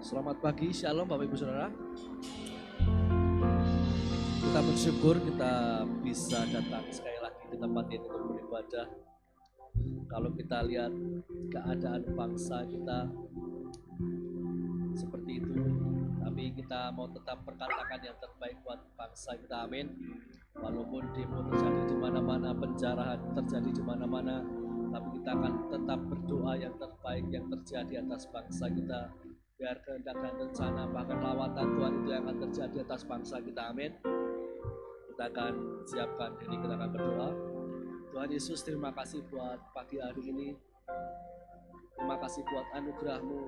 Selamat pagi, Shalom Bapak Ibu Saudara. Kita bersyukur kita bisa datang sekali lagi ke tempat ini untuk beribadah. Kalau kita lihat keadaan bangsa kita seperti itu, tapi kita mau tetap berkatakan yang terbaik buat bangsa kita, amin. Walaupun demo terjadi di mana-mana, penjarahan terjadi di mana-mana, tapi kita akan tetap berdoa yang terbaik yang terjadi atas bangsa kita. Biar kehendak dan rencana bahkan lawatan Tuhan itu yang akan terjadi atas bangsa kita, amin. Kita akan siapkan diri, kita akan berdoa. Tuhan Yesus, terima kasih buat pagi hari ini. Terima kasih buat anugerah-Mu.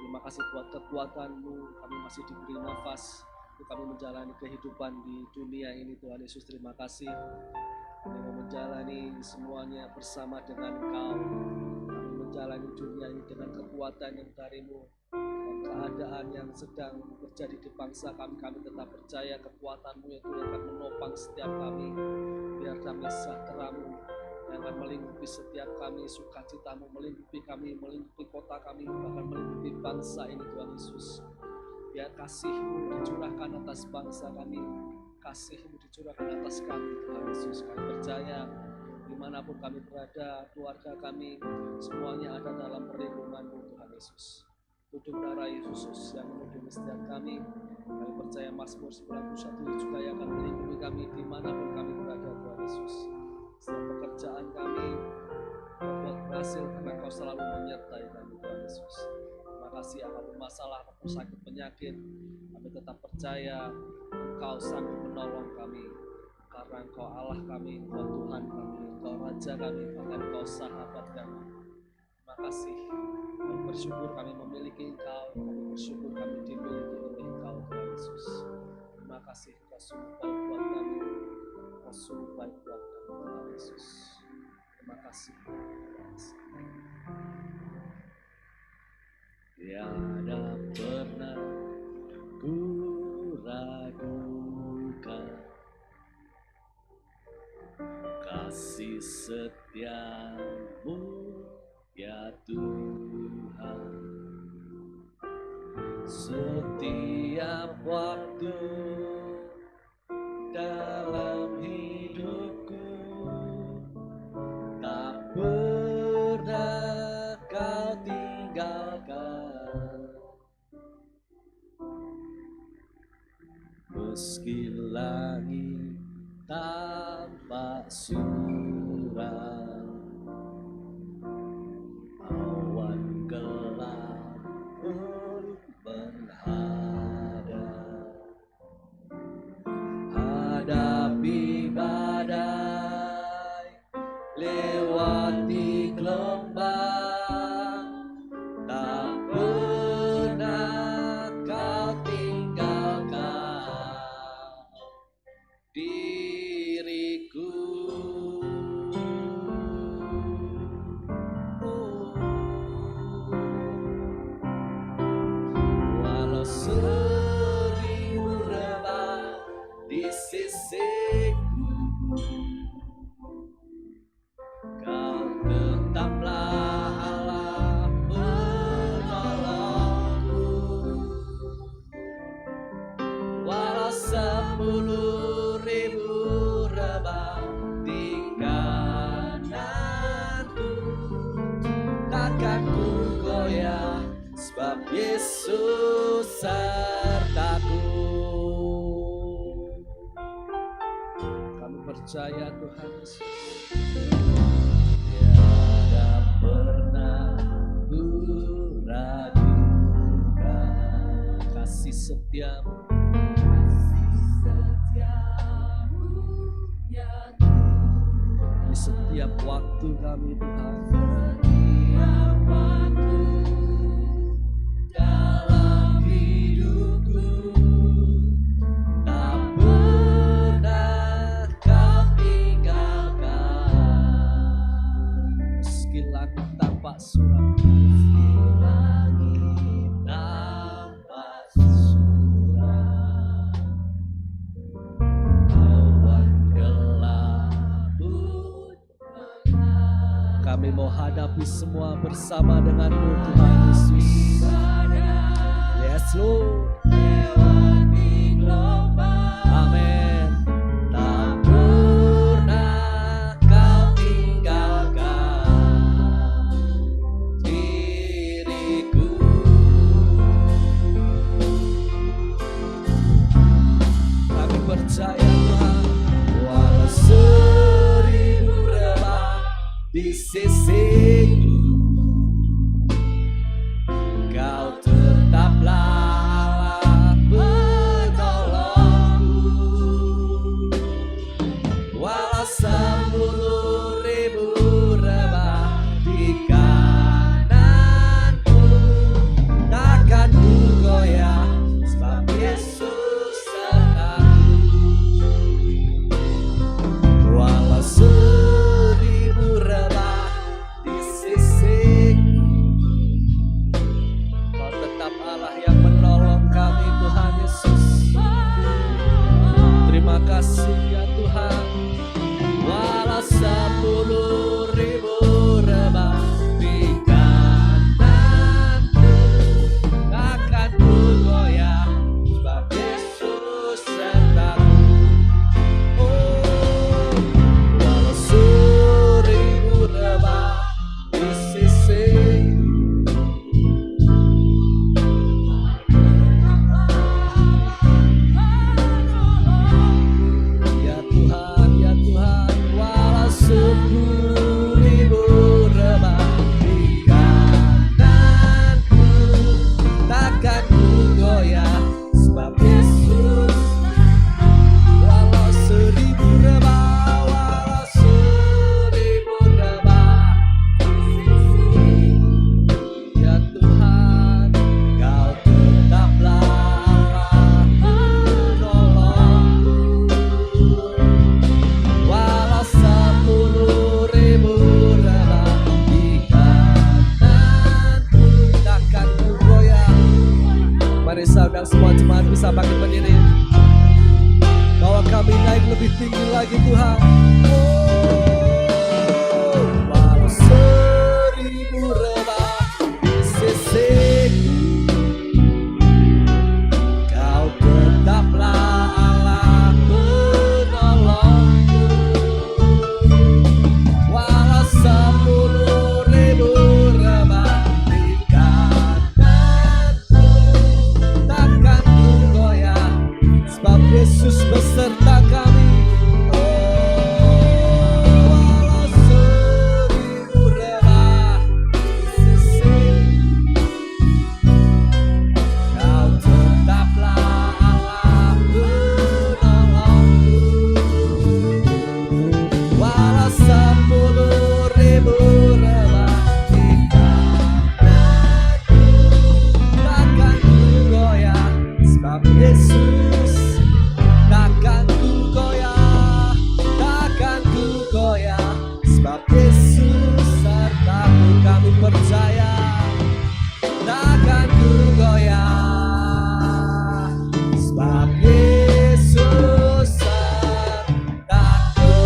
Terima kasih buat kekuatan-Mu. Kami masih diberi nafas untuk kami menjalani kehidupan di dunia ini. Tuhan Yesus, terima kasih. Kami mau menjalani semuanya bersama dengan Engkau. Kami menjalani dunia ini dengan kekuatan yang dari-Mu. Keadaan yang sedang terjadi di bangsa kami tetap percaya kekuatan-Mu itu yang akan menopang setiap kami. Biar kami sejahtera-Mu yang akan melingkupi setiap kami, sukacita-Mu melingkupi kami, melingkupi kota kami, bahkan melingkupi bangsa ini, Tuhan Yesus. Biar kasih-Mu dicurahkan atas bangsa kami, kasih-Mu dicurahkan atas kami, Tuhan Yesus. Kami percaya dimanapun kami berada, keluarga kami, semuanya ada dalam perlindungan-Mu, Tuhan Yesus. Tutup darah Yesus yang melindungi setiap kami. Kami percaya Mazmur 91 juga yang akan melindungi kami dimanapun kami berada, Tuhan Yesus. Setiap pekerjaan kami membuat berhasil karena Kau selalu menyertai kami, Tuhan Yesus. Terima kasih apapun masalah, apapun sakit penyakit, kami tetap percaya Engkau sanggup menolong kami. Karena Engkau Allah kami, Engkau Tuhan kami, Engkau Raja kami, bahkan Engkau sahabat kami. Terima kasih. Kami bersyukur kami memiliki Engkau, kami bersyukur kami dimiliki oleh Engkau, Tuhan Yesus. Terima kasih, Engkau sungguh baik buat kami, Engkau sungguh baik buat kami, Tuhan Yesus. Terima kasih. Tiada pernah ku ragukan kasih setiamu, ya Tuhan. Setiap waktu dalam hidupku tak pernah Kau tinggalkan. Meski langit tampak suram, awan gelap pun menghadap, hadapi badai, lewati gelombang, tak pernah Kau tinggalkan diriku. Walau seribu rebah di sisiku, Kau tetaplah Allah penolongku. Walau 10.000 rebah di kananku, takkan ku goyah, sebab Yesus sertaku. Kami percaya Tuhan Yesus. Tiada pernah ku ragukan kasih setiamu, ya Tuhan. Di setiap waktu kami Tuhan, setiap waktu dalam hidupku tak pernah Kau tinggalkan. Meski langit tampak suram, meski langit tampak suram, awan gelap pun menghadap. Kami mau hadapi semua bersama dengan-Mu Tuhan Yesus. Yes Lord. Lewati gelombang, amin. Tak pernah Kau tinggalkan diriku. Kami percaya Tuhan, walau 1000 rebah di sisiku, Kau tetaplah Allah penolongku. Walau 10.000 rebah di kananku, takkan ku goyah, sebab Yesus sertaku. Walau 1000 rebah di sisiku, Kau tetap Allah yang menolong kami Tuhan Yesus. Terima kasih ya Tuhan. Walau 10.000 rebah di kananku, takkan ku goyah, sebab Yesus sertaku. Oh, walau 1000 rebah di sisiku, bisa bangkit berdiri. Bawa kami naik lebih tinggi lagi Tuhan. Walau 1000 rebah di sisiku, Kau tetaplah Allah penolongku. Walau 10.000 rebah di kananku, takkan ku goyah, sebab Yesus beserta kami. Walau 1000 rebah di sisiku, Kau tetaplah Allah penolongku. Walau 10.000 rebah di kananku, takkan ku goyah, sebab Yesus. Takkan ku goyah, takkan ku goyah, sebab Yesus sertaku. Kami percaya, takkan ku goyah, sebab Yesus sertaku.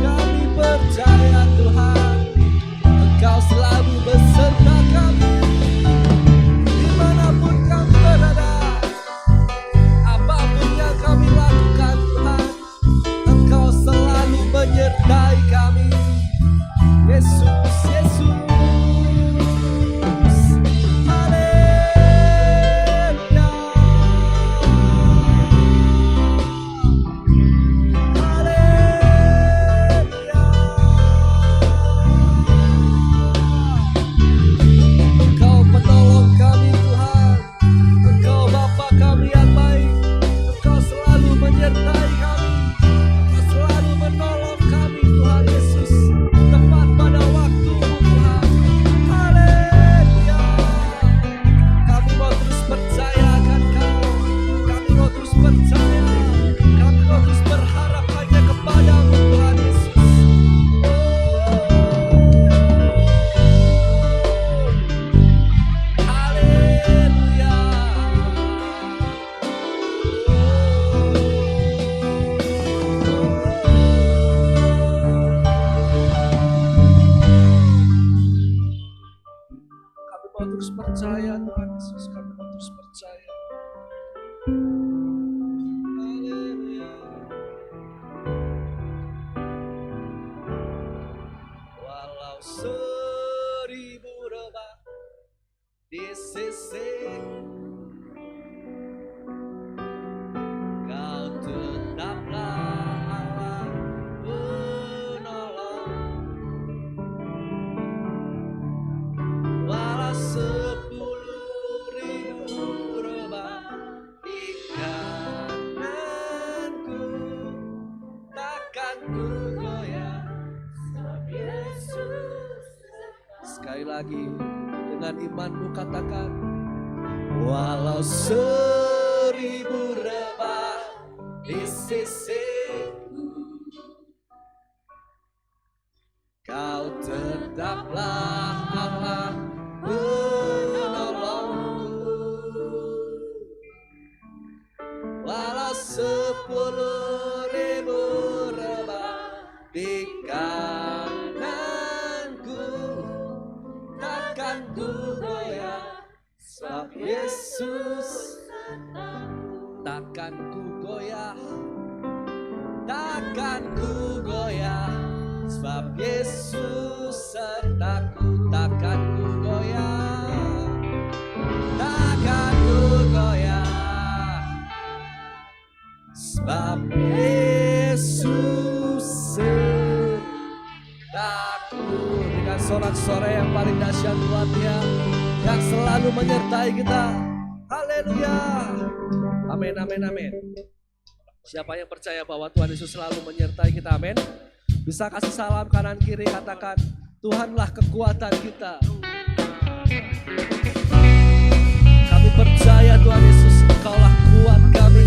Kami percaya Tuhan, Engkau selalu beserta kami. Dimanapun kami berada, apapun yang kami lakukan Tuhan, Engkau selalu menyertai kami. Yesus, Yesus. Haleluya. Haleluya. Engkau penolong kami Tuhan, Engkau Bapa kami yang baik, Engkau selalu menyertai kami, Engkau selalu menolong kami Tuhan Yesus, tepat pada waktu Tuhan. Haleluya. Kami mau terus percaya akan Kau, kami mau terus percaya, kami mau terus berharap hanya kepadamu Tuhan Yesus. Haleluya. Kami mau terus percaya Tuhan Yesus, kami mau terus percaya. Haleluya. Walau 1000 rebah di sisiku, Kau tetaplah Allah penolong. Walau 10.000 rebah di kananku, takkan ku goyah, sebab Yesus. Sekali lagi dengan imanmu katakan, walau 1000 rebah di sisiku, Kau tetaplah Allah penolongku. Walau 10.000 rebah di kananku, takkan ku goyah, sebab Yesus. Takkan ku goyah, takkan ku goyah, sebab Yesus sertaku. Takkan ku goyah, takkan ku goyah, sebab Yesus sertaku. Dengan sorak-sorai yang paling dahsyat buat Dia yang selalu menyertai kita. Haleluya. Amin, amin, amin. Siapa yang percaya bahwa Tuhan Yesus selalu menyertai kita, amin. Bisa kasih salam kanan kiri, katakan, Tuhanlah kekuatan kita. Kami percaya Tuhan Yesus, Engkaulah kuat kami.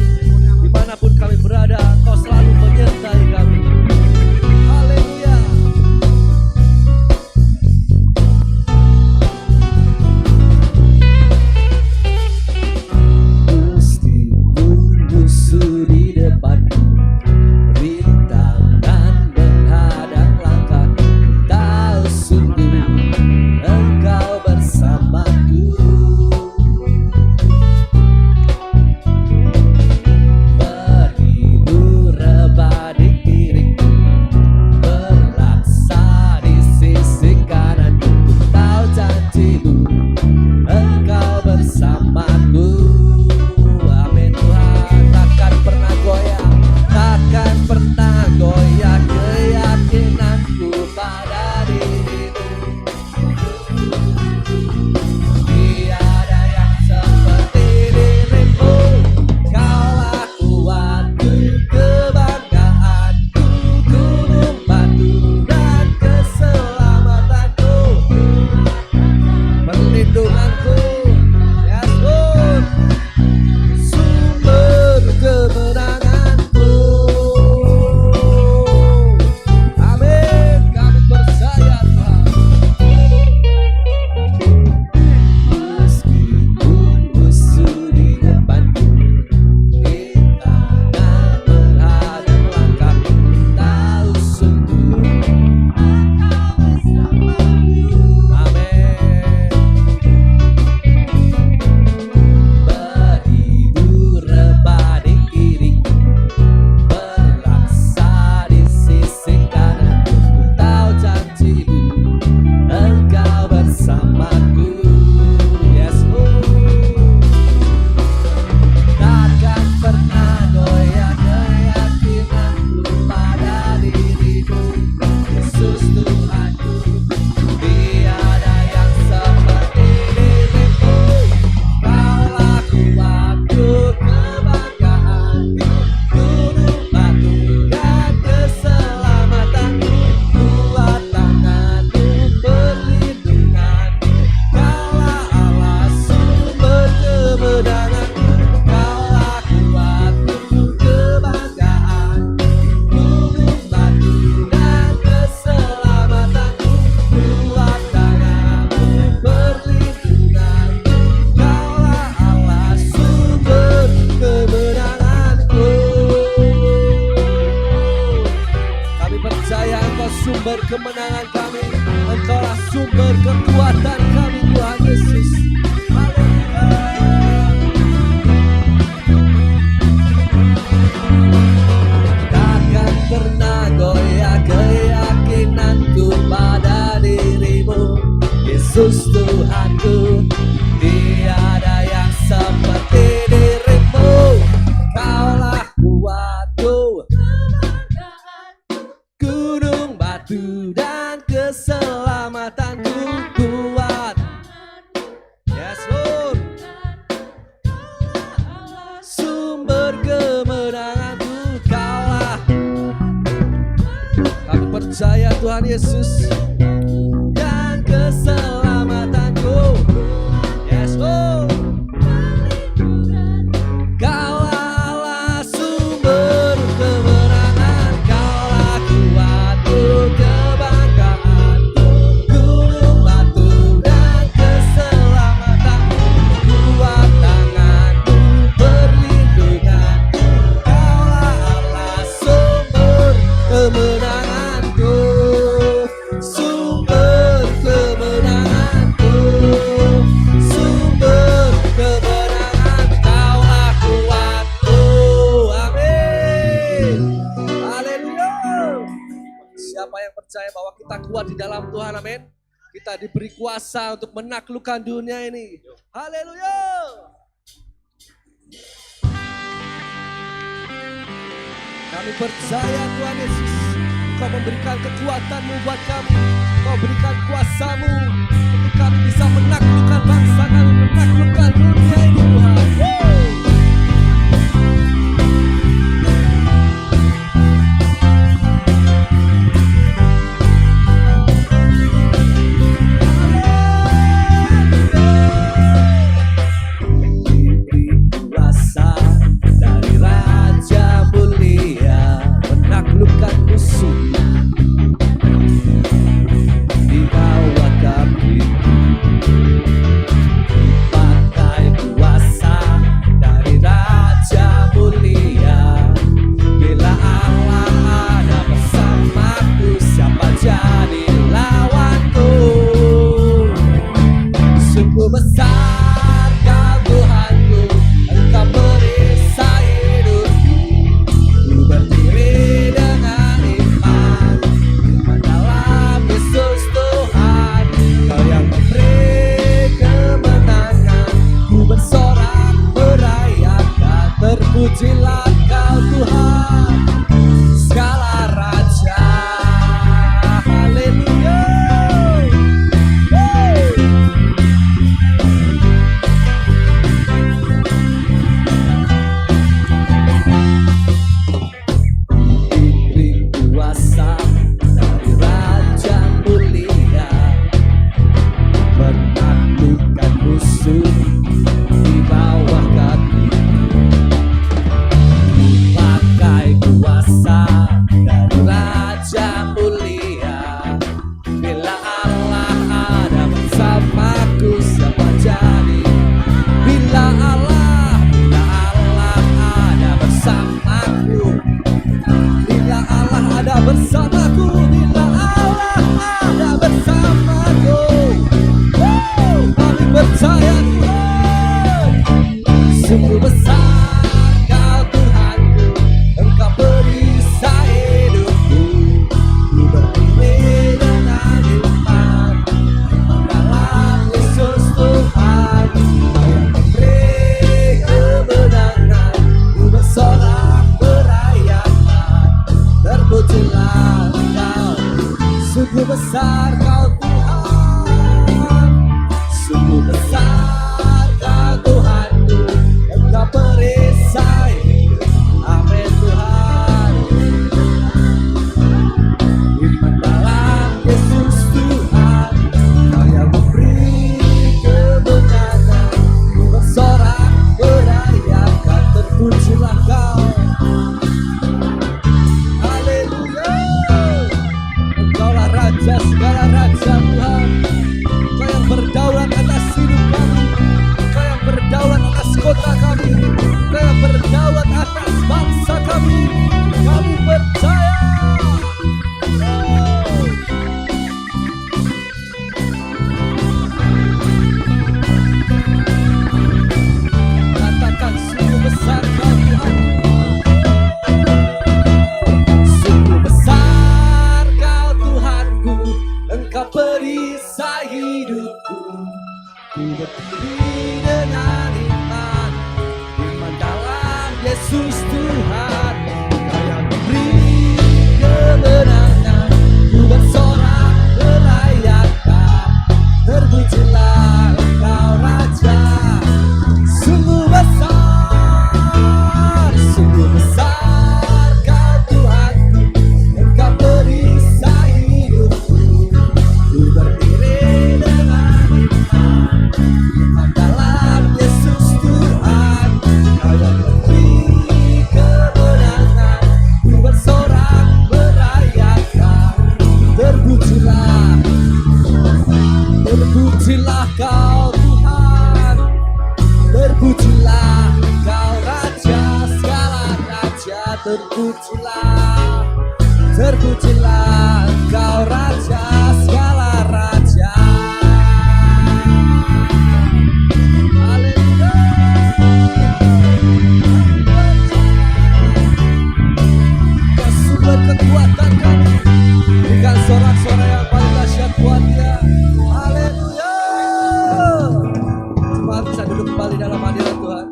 Dimanapun kami berada, Engkau selalu menyertai kami. Haleluya. Tiada yang seperti dirimu, Kaulah kuatku, kebanggaanku, gunung batu dan keselamatanku, perlindunganku, yes Lord, sumber kemenanganku. Amin, kami percaya Tuhan. Meskipun musuh di depanku, kita tak menghadap langkah, tahu sungguh Engkau bersamaku. Amin. Beribu rebah di kiriku, berlaksa di sisi kananku, ku tahu janjimu, Engkau bersamaku. Yes Lord. Takkan pernah goyah keyakinanku pada dirimu, Yesus Tuhanku. Tiada yang seperti dirimu, Kaulah kuatku, kebanggaanku, gunung batu dan keselamatanku, kuat tanganmu, perlindunganku, Kaulah Allah sumber kemenanganku, Kaulah kuatku, kebanggaanku, gunung batu dan keselamatanku, kuat tanganmu, perlindunganku, Kaulah Allah sumber kemenanganku. Kami percaya Engkau sumber kemenangan kami, Engkaulah sumber kekuatan kami, Tuhan Yesus. Haleluya. Takkan pernah goyah keyakinanku pada dirimu, Yesus Tuhanku. Tiada yang seperti dirimu, Kaulah kuatku, gunung batu dan keselamatanku, kuat. Yes Lord. Sumber kemenanganku, Kaulah. Kami percaya Tuhan Yesus, dan keselamatanku. Yes Lord. Kaulah Allah sumber kemenangan, Kaulah kuatku, kebanggaanku, gunung batu dan keselamatanku, kuat tanganku, perlindunganku, Kaulah Allah sumber kemenanganku, sumber kemenanganku, sumber kemenangan, Kaulah kuatku. Amin. Haleluya. Siapa yang percaya bahwa kita kuat di dalam Tuhan, amin. Kita diberi kuasa untuk menaklukkan dunia ini. Haleluya. Kami percaya Tuhan Yesus, Kau memberikan kekuatan-Mu buat kami. Kau berikan kuasa-Mu untuk kami bisa menaklukkan bangsa kami, menaklukkan dunia ini Tuhan. Diberi kuasa dari Raja mulia, menaklukkan musuh di bawah kakiku. Pakai kuasa dari Raja mulia, bila Allah ada bersamaku, siapa jadi lawanku? Sungguh besar Kau Tuhanku, Engkau perisai hidupku. Ku berdiri dengan iman dalam Yesus Tuhan, Kau yang memberi kemenangan. Ku bersorak merayakan, terpujilah Kau Tuhan, segala raja. Haleluya. besar Kau Tuhan, sungguh besar Kau Tuhanku, Engkau perisai. Amin Tuhan. Iman dalam Yesus Tuhan, Kau yang memberi kebenaran, bersorak berayakan, terpujilah Kau. Haleluya. Engkaulah Raja segala raja Tuhan, Kau yang berdaulat atas hidup kami, Kau yang berdaulat atas kota kami, Kau yang berdaulat atas bangsa kami. Kami percaya. Katakan sungguh besar Kau Tuhan, sungguh besar Kau Tuhanku, Engkau perisai hidupku. Ku berdiri dengan iman, iman dalam Yesus Tuhan, Kau yang memberi kemenangan. Ku bersorak berayakan, terpujilah Engkau Raja. Sungguh besar Kau Tuhanku, Engkau perisai hidupku. Ku berdiri dengan iman dalam Yesus Tuhan, Kau yang memberi kemenangan. Ku bersorak berayakan, terpujilah Kau Tuhan, terpujilah Kau Raja segala raja, terpujilah Kau Raja segala raja. Haleluya. Kau sumber kekuatan kami, berikan sorak-sorai yang paling dahsyat buat Dia. Haleluya. Jemaat bisa duduk kembali dalam hadirat Tuhan.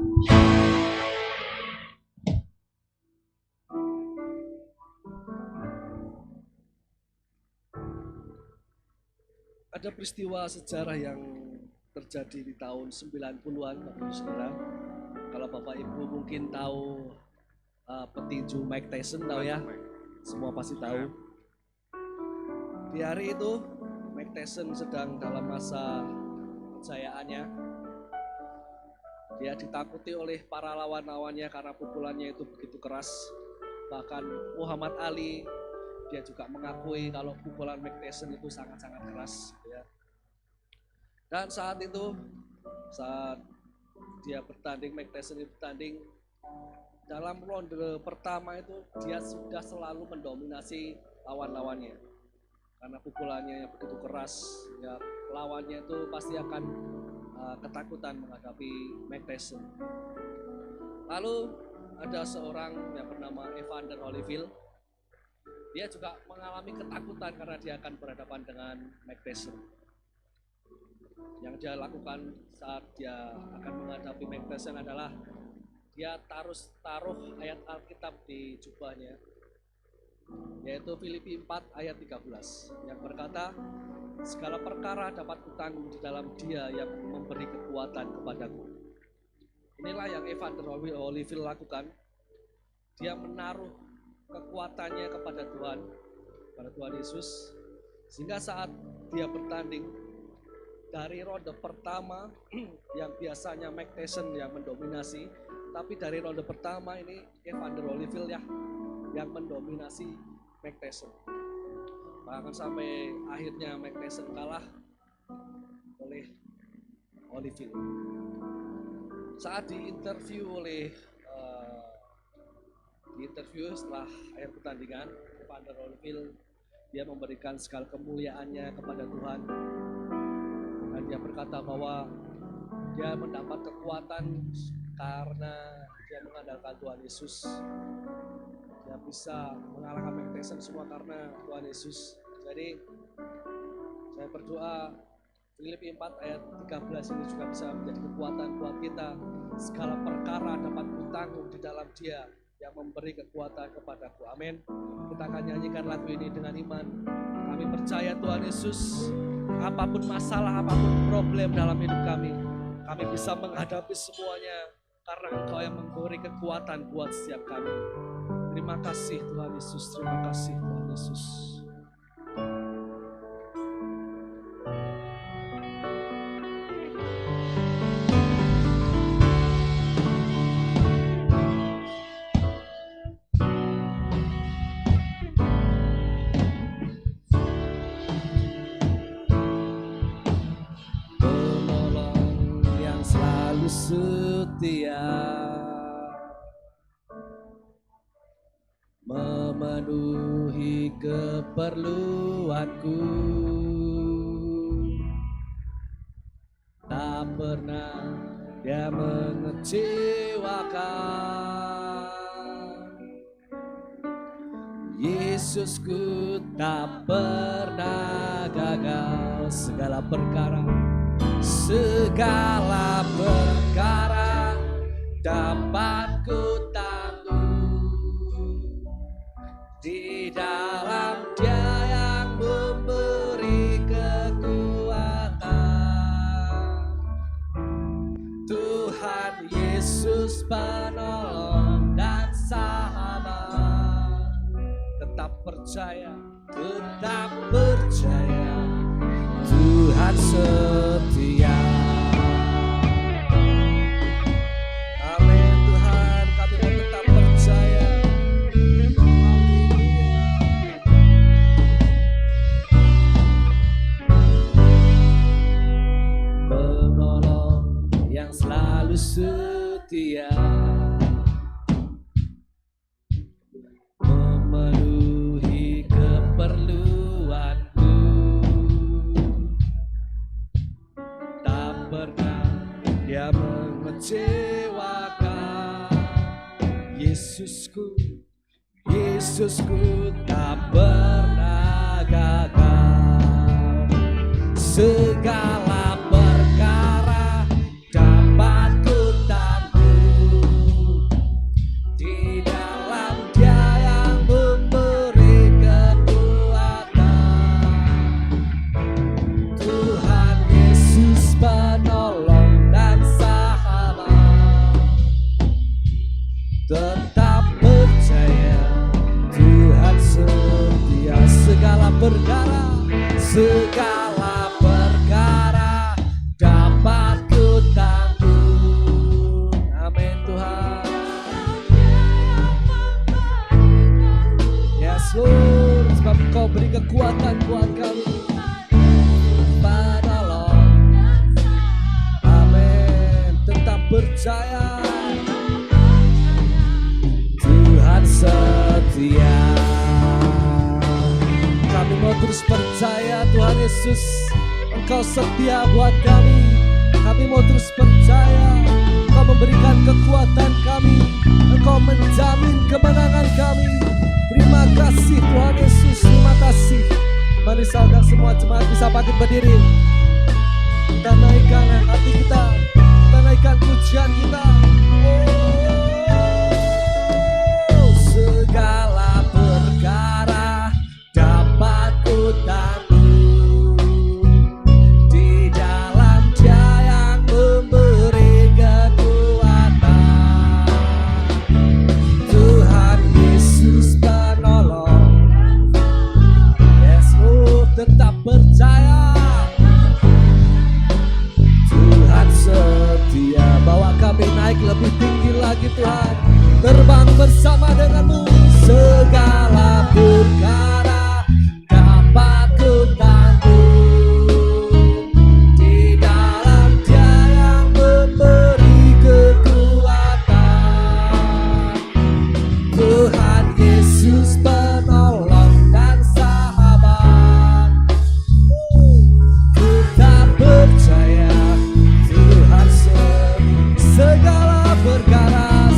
Ada peristiwa sejarah yang terjadi di tahun 90-an, Bapak Ibu Saudara. Kalau Bapak Ibu mungkin tahu petinju Mike Tyson, tahu ya? Semua pasti tahu. Di hari itu Mike Tyson sedang dalam masa kejayaannya. Dia ditakuti oleh para lawan-lawannya karena pukulannya itu begitu keras. Bahkan Muhammad Ali, dia juga mengakui kalau pukulan Mike Tyson itu sangat-sangat keras. Ya. Dan saat itu, saat dia bertanding, Mike Tyson itu bertanding, dalam ronde pertama itu dia sudah selalu mendominasi lawan-lawannya. Karena pukulannya yang begitu keras, ya lawannya itu pasti akan ketakutan menghadapi Mike Tyson. Lalu ada seorang yang bernama Evander Holyfield. Dia juga mengalami ketakutan karena dia akan berhadapan dengan Mike Tyson. Yang dia lakukan saat dia akan menghadapi Mike Tyson adalah dia taruh ayat Alkitab di jubahnya, yaitu Filipi 4 ayat 13 yang berkata, segala perkara dapat kutanggung di dalam Dia yang memberi kekuatan kepadaku. Inilah yang Evander Holyfield lakukan. Dia menaruh kekuatannya kepada Tuhan Yesus, sehingga saat dia bertanding dari ronde pertama yang biasanya Mike Tyson yang mendominasi, tapi dari ronde pertama ini Evander Holyfield ya yang mendominasi Mike Tyson. Bahkan sampai akhirnya Mike Tyson kalah oleh Holyfield. Saat diinterview setelah akhir pertandingan, Evander Holyfield dia memberikan segala kemuliaannya kepada Tuhan, dan dia berkata bahwa dia mendapat kekuatan karena dia mengandalkan Tuhan Yesus. Dia bisa mengalahkan Mike Tyson semua karena Tuhan Yesus. Jadi saya berdoa Filipi 4 ayat 13 ini juga bisa menjadi kekuatan buat kita. Segala perkara dapat kutanggung di dalam Dia yang memberi kekuatan kepadaku. Amin. Kita akan nyanyikan lagu ini dengan iman. Kami percaya Tuhan Yesus, apapun masalah, apapun problem dalam hidup kami bisa menghadapi semuanya karena Engkau yang memberi kekuatan buat setiap kami. Terima kasih Tuhan Yesus, terima kasih Tuhan Yesus. Setia memenuhi keperluanku, tak pernah Dia mengecewakan. Yesusku tak pernah gagal. Segala perkara dapat ku tanggung di dalam Dia yang memberi kekuatan. Tuhan Yesus penolong dan sahabat. Tetap percaya, Tuhan setia. Amin Tuhan, kami mau tetap percaya. Penolong yang selalu setia, memenuhi keperluanku, tak pernah Dia mengecewakan. Yesusku tak pernah gagal. Segala perkara dapat ku tanggung di dalam Dia yang memberi kekuatan. Tuhan Yesus penolong dan sahabat. Tetap percaya, Tuhan setia. Segala perkara dapat ku tanggung. Amin Tuhan. Yes Lord, sebab Engkau beri kekuatan buat kami. Penolong. Amin. Tetap percaya, Tuhan setia. Kami mau terus percaya Tuhan Yesus, Engkau setia buat kami. Kami mau terus percaya, Engkau memberikan kekuatan kami, Engkau menjamin kemenangan kami. Terima kasih Tuhan Yesus, terima kasih. Mari saudara semua jemaat bisa bangkit berdiri. Kita naikkan hati kita, kita naikkan pujian kita. Segala perkara dapat ku tanggung di dalam Dia yang memberi kekuatan. Tuhan Yesus penolong. Yes Lord, tetap percaya, Tuhan setia. Bawa kami naik lebih tinggi lagi Tuhan, terbang bersama denganmu. Segala perkara dapat ku tanggung di dalam Dia yang memberi kekuatan. Tuhan Yesus penolong dan sahabat. Kita percaya, Tuhan segala perkara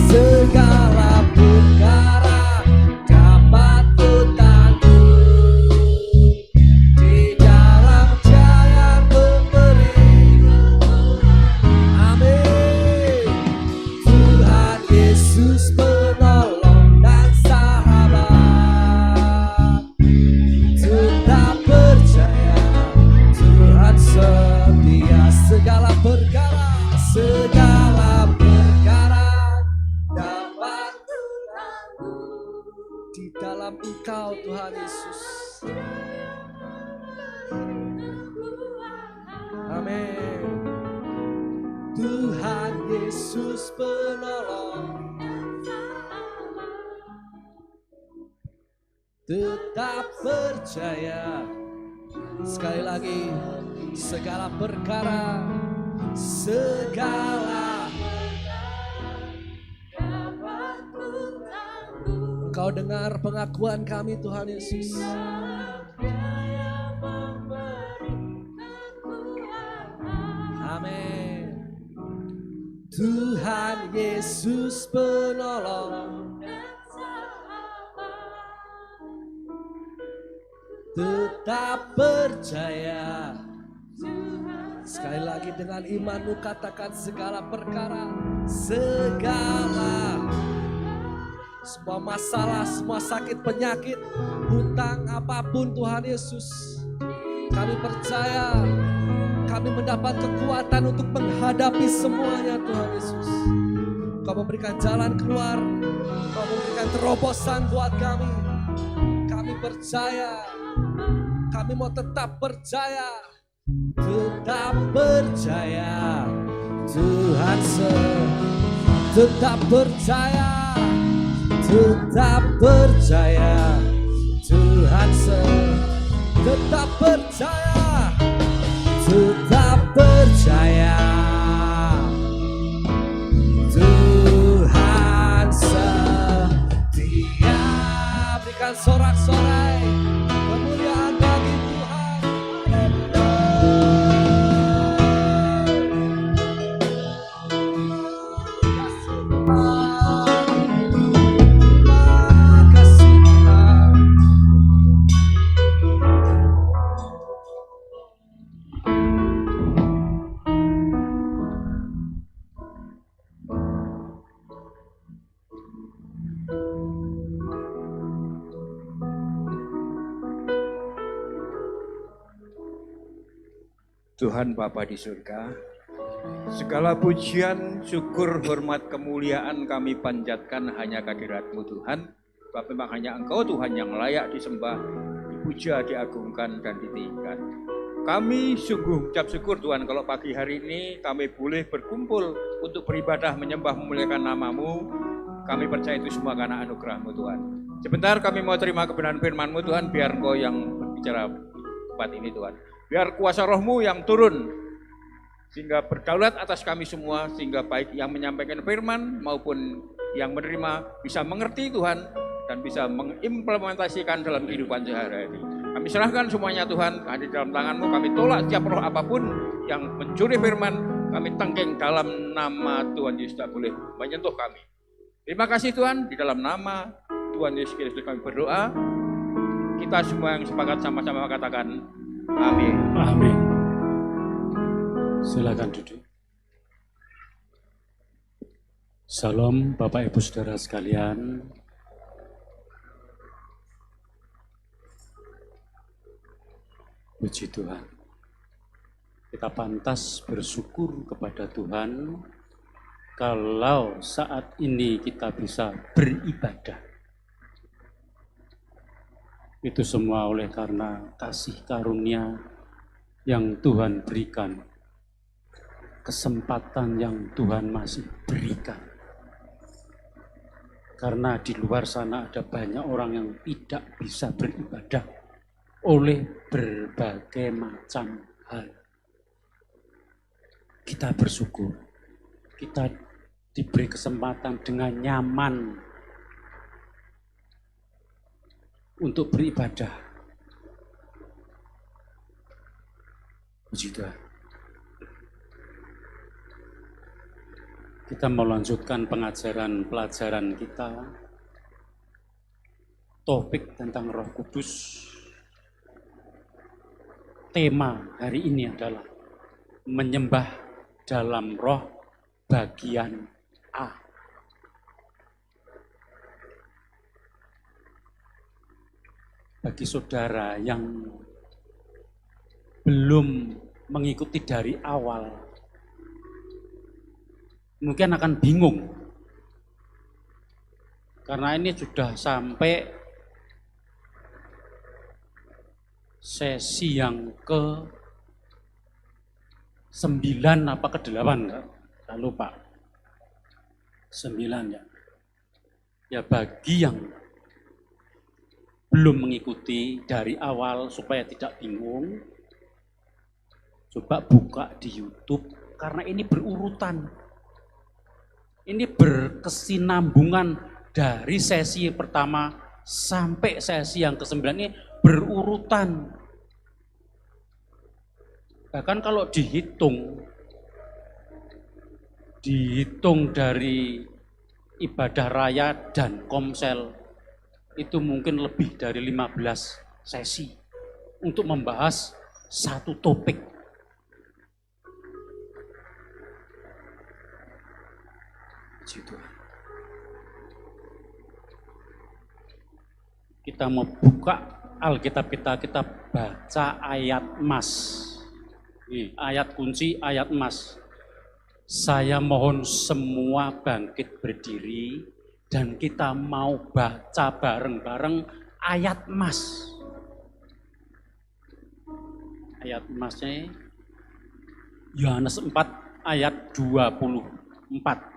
dapat ku tanggung. Tuhan Yesus. Amin. Tuhan Yesus penolong, tetap percaya. Sekali lagi, segala perkara, segala Engkau dengar pengakuan kami Tuhan Yesus. Amin. Tuhan Yesus penolong, tetap percaya. Sekali lagi dengan imanmu katakan segala perkara, segala, semua masalah, semua sakit penyakit, hutang apapun Tuhan Yesus. Kami percaya, kami mendapat kekuatan untuk menghadapi semuanya Tuhan Yesus. Kau memberikan jalan keluar, Kau memberikan terobosan buat kami. Kami percaya, kami mau tetap percaya, tetap percaya. Tuhan tetap percaya, tetap percaya. Tuhan tetap percaya, tetap percaya. Tuhan setia. Berikan sorak-sorai kemuliaan bagi Tuhan. Terima kasih Tuhan. Tuhan Bapa di surga, segala pujian, syukur, hormat, kemuliaan kami panjatkan hanya kehadirat-Mu Tuhan. Sebab memang hanya Engkau Tuhan yang layak disembah, dipuja, diagungkan, dan ditinggikan. Kami sungguh ucap syukur Tuhan kalau pagi hari ini kami boleh berkumpul untuk beribadah, menyembah, memuliakan nama-Mu. Kami percaya itu semua karena anugerah-Mu Tuhan. Sebentar kami mau terima kebenaran firman-Mu Tuhan, biar Engkau yang berbicara tempat ini Tuhan. Biar kuasa Roh-Mu yang turun, sehingga berdaulat atas kami semua, sehingga baik yang menyampaikan firman maupun yang menerima bisa mengerti Tuhan, dan bisa mengimplementasikan dalam kehidupan sehari-hari. Kami serahkan semuanya Tuhan, hadir dalam tangan-Mu, kami tolak setiap roh apapun yang mencuri firman, kami tengking dalam nama Tuhan Yesus, tak boleh menyentuh kami. Terima kasih Tuhan, di dalam nama Tuhan Yesus Kristus kami berdoa. Kita semua yang sepakat sama-sama katakan, amin. Amin. Silakan duduk. Salam Bapak Ibu Saudara sekalian. Puji Tuhan. Kita pantas bersyukur kepada Tuhan kalau saat ini kita bisa beribadah. Itu semua oleh karena kasih karunia yang Tuhan berikan, kesempatan yang Tuhan masih berikan. Karena di luar sana ada banyak orang yang tidak bisa beribadah oleh berbagai macam hal. Kita bersyukur, kita diberi kesempatan dengan nyaman untuk beribadah. Puji Tuhan. Kita melanjutkan pelajaran kita. Topik tentang Roh Kudus. Tema hari ini adalah menyembah dalam Roh bagian A. Bagi saudara yang belum mengikuti dari awal, mungkin akan bingung. Karena ini sudah sampai sesi yang ke-9 apa ke-8, saya lupa. 9 ya. Ya bagi yang belum mengikuti dari awal supaya tidak bingung, coba buka di YouTube karena ini berurutan. Ini berkesinambungan dari sesi pertama sampai sesi yang ke-9 ini berurutan. Bahkan kalau dihitung dari ibadah raya dan komsel itu mungkin lebih dari 15 sesi untuk membahas satu topik. Situ. Kita mau buka Alkitab kita baca ayat emas. Ini ayat kunci, ayat emas. Saya mohon semua bangkit berdiri dan kita mau baca bareng-bareng ayat emas. Ayat emasnya Yohanes 4 ayat 24.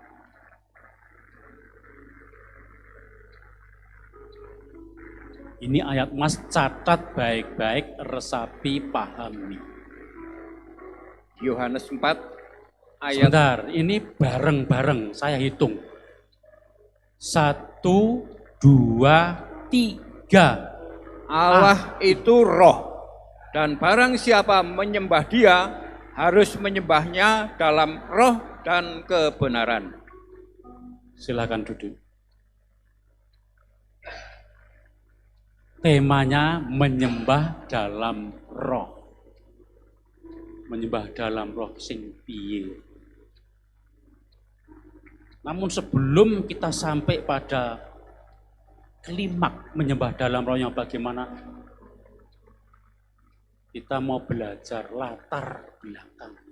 Ini ayat emas, catat baik-baik, resapi, pahami. Yohanes 4 ayat. Sebentar, ini bareng-bareng saya hitung. 1, 2, 3. Allah itu roh, dan barang siapa menyembah dia harus menyembahnya dalam roh dan kebenaran. Silakan duduk. Temanya menyembah dalam roh. Menyembah dalam roh sing piye. Namun sebelum kita sampai pada klimaks menyembah dalam roh yang bagaimana, kita mau belajar latar belakang.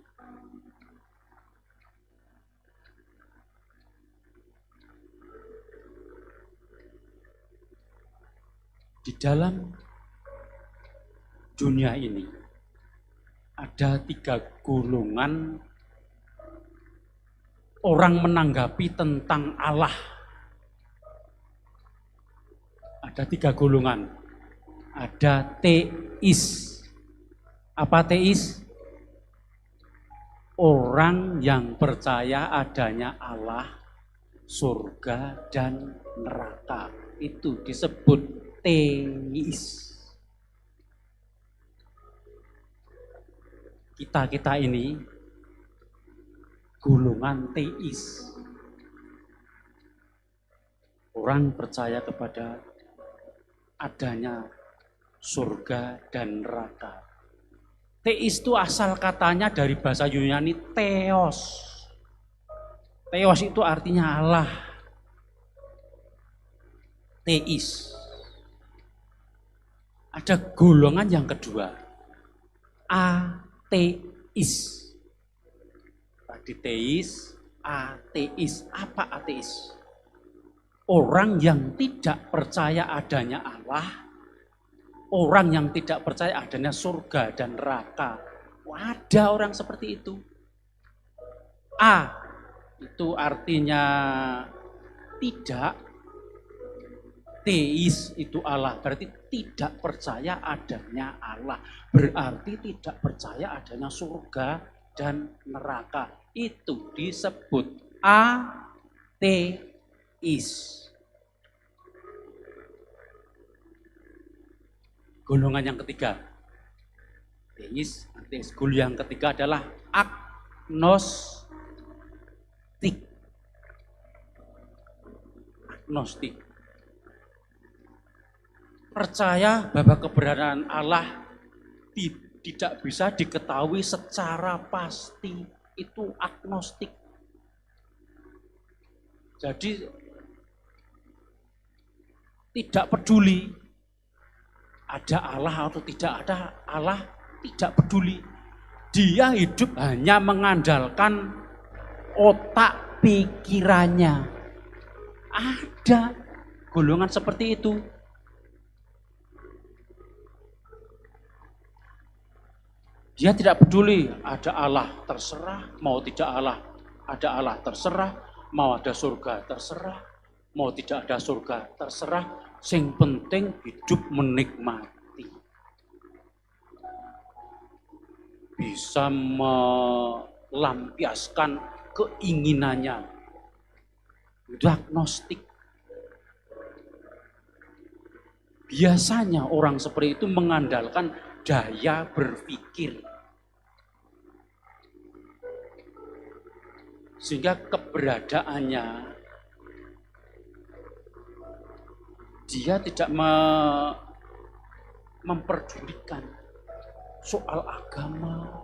Di dalam dunia ini ada 3 golongan orang menanggapi tentang Allah. Ada 3 golongan. Ada teis. Apa teis? Orang yang percaya adanya Allah, surga dan neraka. Itu disebut teis. Kita ini golongan teis. Orang percaya kepada adanya surga dan neraka. Teis itu asal katanya dari bahasa Yunani theos. Theos itu artinya Allah. Teis. Ada golongan yang kedua, ateis. Tadi teis, ateis. Apa ateis? Orang yang tidak percaya adanya Allah, orang yang tidak percaya adanya surga dan neraka. Ada orang seperti itu. A itu artinya tidak. Teis itu Allah, berarti tidak percaya adanya Allah. Berarti tidak percaya adanya surga dan neraka. Itu disebut ateis. Golongan yang ketiga, teis, ateis. Golongan yang ketiga adalah agnostik. Agnostik. Percaya bahwa keberadaan Allah tidak bisa diketahui secara pasti. Itu agnostik. Jadi tidak peduli ada Allah atau tidak ada Allah, tidak peduli. Dia hidup hanya mengandalkan otak pikirannya. Ada golongan seperti itu. Dia tidak peduli ada Allah terserah, mau tidak Allah ada Allah terserah, mau ada surga terserah, mau tidak ada surga terserah, sing penting hidup menikmati. Bisa melampiaskan keinginannya. Itu agnostik. Biasanya orang seperti itu mengandalkan daya berpikir. Sehingga keberadaannya dia tidak memperdulikan soal agama,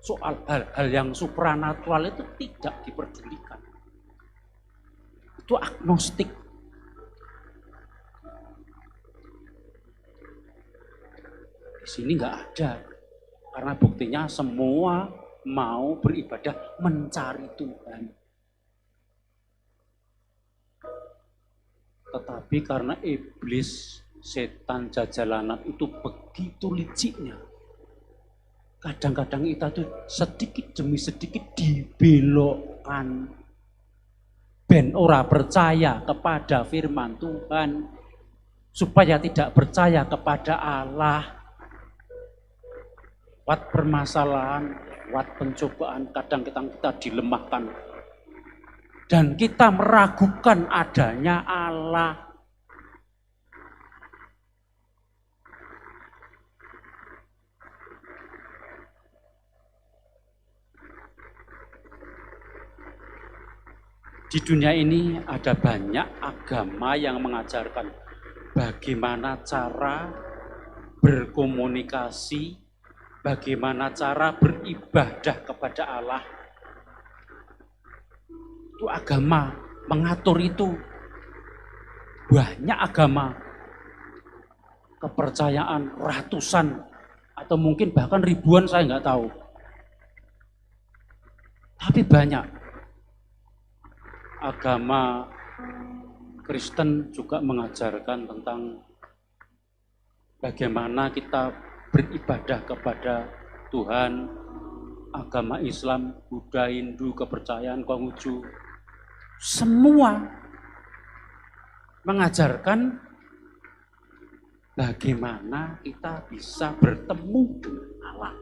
soal hal-hal yang supranatural itu tidak diperdulikan. Itu agnostik. Di sini nggak ada, karena buktinya semua mau beribadah mencari Tuhan. Tetapi karena iblis, setan jajalanan itu begitu liciknya, kadang-kadang kita tuh sedikit demi sedikit dibelokkan. Ben ora percaya kepada firman Tuhan, supaya tidak percaya kepada Allah. Lewat permasalahan, lewat pencobaan, kadang kita dilemahkan. Dan kita meragukan adanya Allah. Di dunia ini ada banyak agama yang mengajarkan bagaimana cara berkomunikasi, bagaimana cara beribadah kepada Allah. Itu agama mengatur itu. Banyak agama, kepercayaan ratusan atau mungkin bahkan ribuan, saya nggak tahu. Tapi banyak. Agama Kristen juga mengajarkan tentang bagaimana kita beribadah kepada Tuhan. Agama Islam, Buddha, Hindu, kepercayaan Konghucu, semua mengajarkan bagaimana kita bisa bertemu dengan Allah.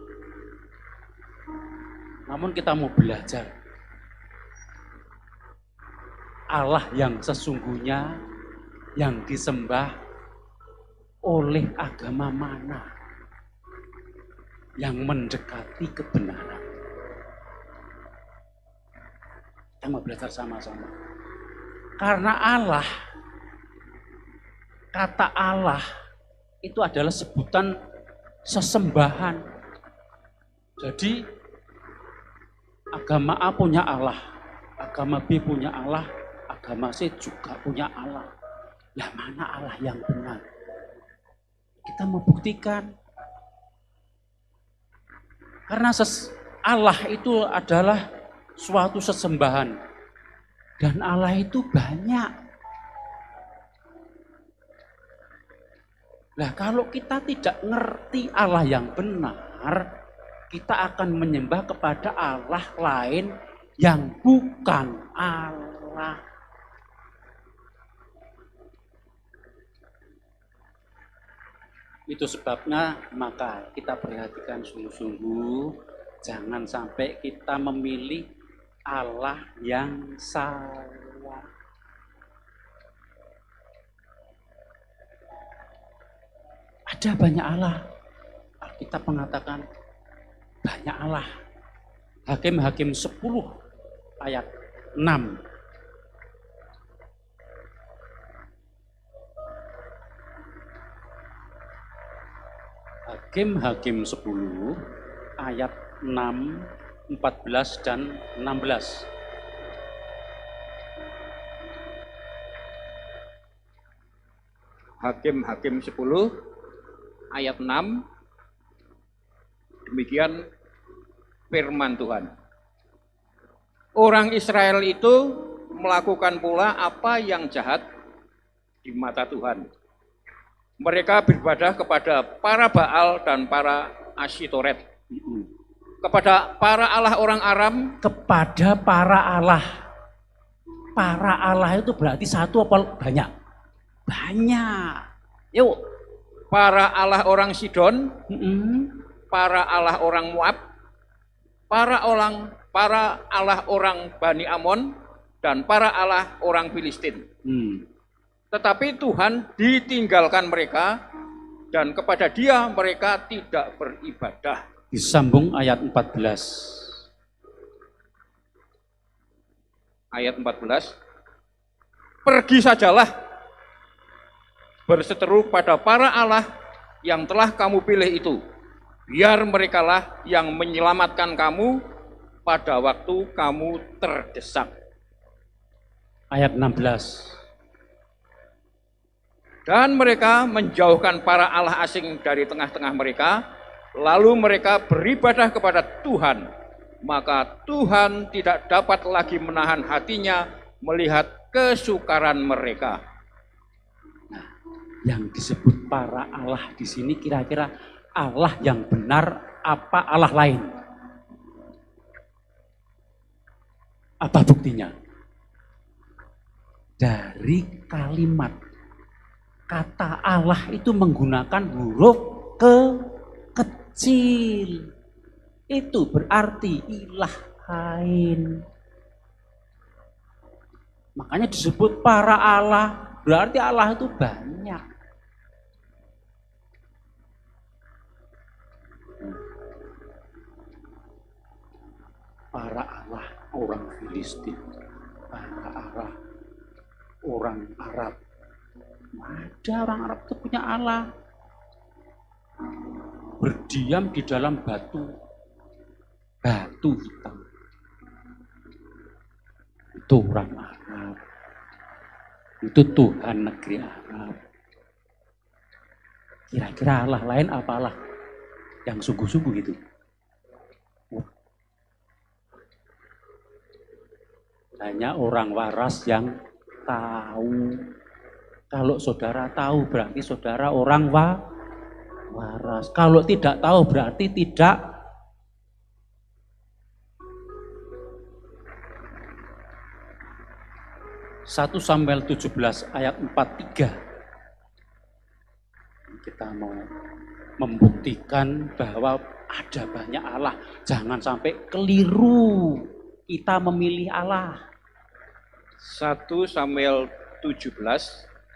Namun kita mau belajar Allah yang sesungguhnya yang disembah oleh agama mana yang mendekati kebenaran. Kita mau belajar sama-sama. Karena Allah, kata Allah itu adalah sebutan sesembahan. Jadi agama A punya Allah, agama B punya Allah, agama C juga punya Allah. Lah mana Allah yang benar? Kita mau buktikan. Karena Allah itu adalah suatu sesembahan. Dan Allah itu banyak. Nah, kalau kita tidak ngerti Allah yang benar, kita akan menyembah kepada Allah lain yang bukan Allah. Itu sebabnya maka kita perhatikan sungguh-sungguh, jangan sampai kita memilih Allah yang salah. Ada banyak Allah. Alkitab mengatakan banyak Allah. Hakim-Hakim 10 ayat 6. Hakim-Hakim 10 ayat 6, 14 dan 16. Hakim-Hakim 10 ayat 6. Demikian firman Tuhan. Orang Israel itu melakukan pula apa yang jahat di mata Tuhan. Mereka beribadah kepada para Baal dan para Asyitoret. kepada para Allah orang Aram, Kepada para Allah. Para Allah itu berarti satu apa banyak? Banyak. Yuk. para Allah orang Sidon, Mm-mm. para Allah orang Moab, para Allah orang Bani Amon, dan para Allah orang Filistin. Tetapi Tuhan ditinggalkan mereka, dan kepada Dia mereka tidak beribadah. Disambung ayat 14. Ayat 14. Pergi sajalah, berseteru pada para Allah yang telah kamu pilih itu. Biar merekalah yang menyelamatkan kamu pada waktu kamu terdesak. Ayat 16. Dan mereka menjauhkan para Allah asing dari tengah-tengah mereka, lalu mereka beribadah kepada Tuhan. Maka Tuhan tidak dapat lagi menahan hatinya melihat kesukaran mereka. Nah, yang disebut para Allah di sini kira-kira Allah yang benar apa Allah lain? Apa buktinya? Dari kalimat kata Allah itu menggunakan huruf kecil. Itu berarti ilah lain. Makanya disebut para Allah, berarti Allah itu banyak. Para Allah orang Filistin, para Allah orang Arab. Ada orang Arab itu punya Allah. Berdiam di dalam batu hitam. Itu orang Arab. Itu Tuhan negeri Arab. Kira-kira Allah lain apa Allah yang sungguh-sungguh gitu? Hanya orang waras yang tahu. Kalau saudara tahu berarti saudara orang waras. Kalau tidak tahu berarti tidak. 1 Samuel 17 ayat 43. Kita mau membuktikan bahwa ada banyak Allah. Jangan sampai keliru kita memilih Allah. 1 Samuel 17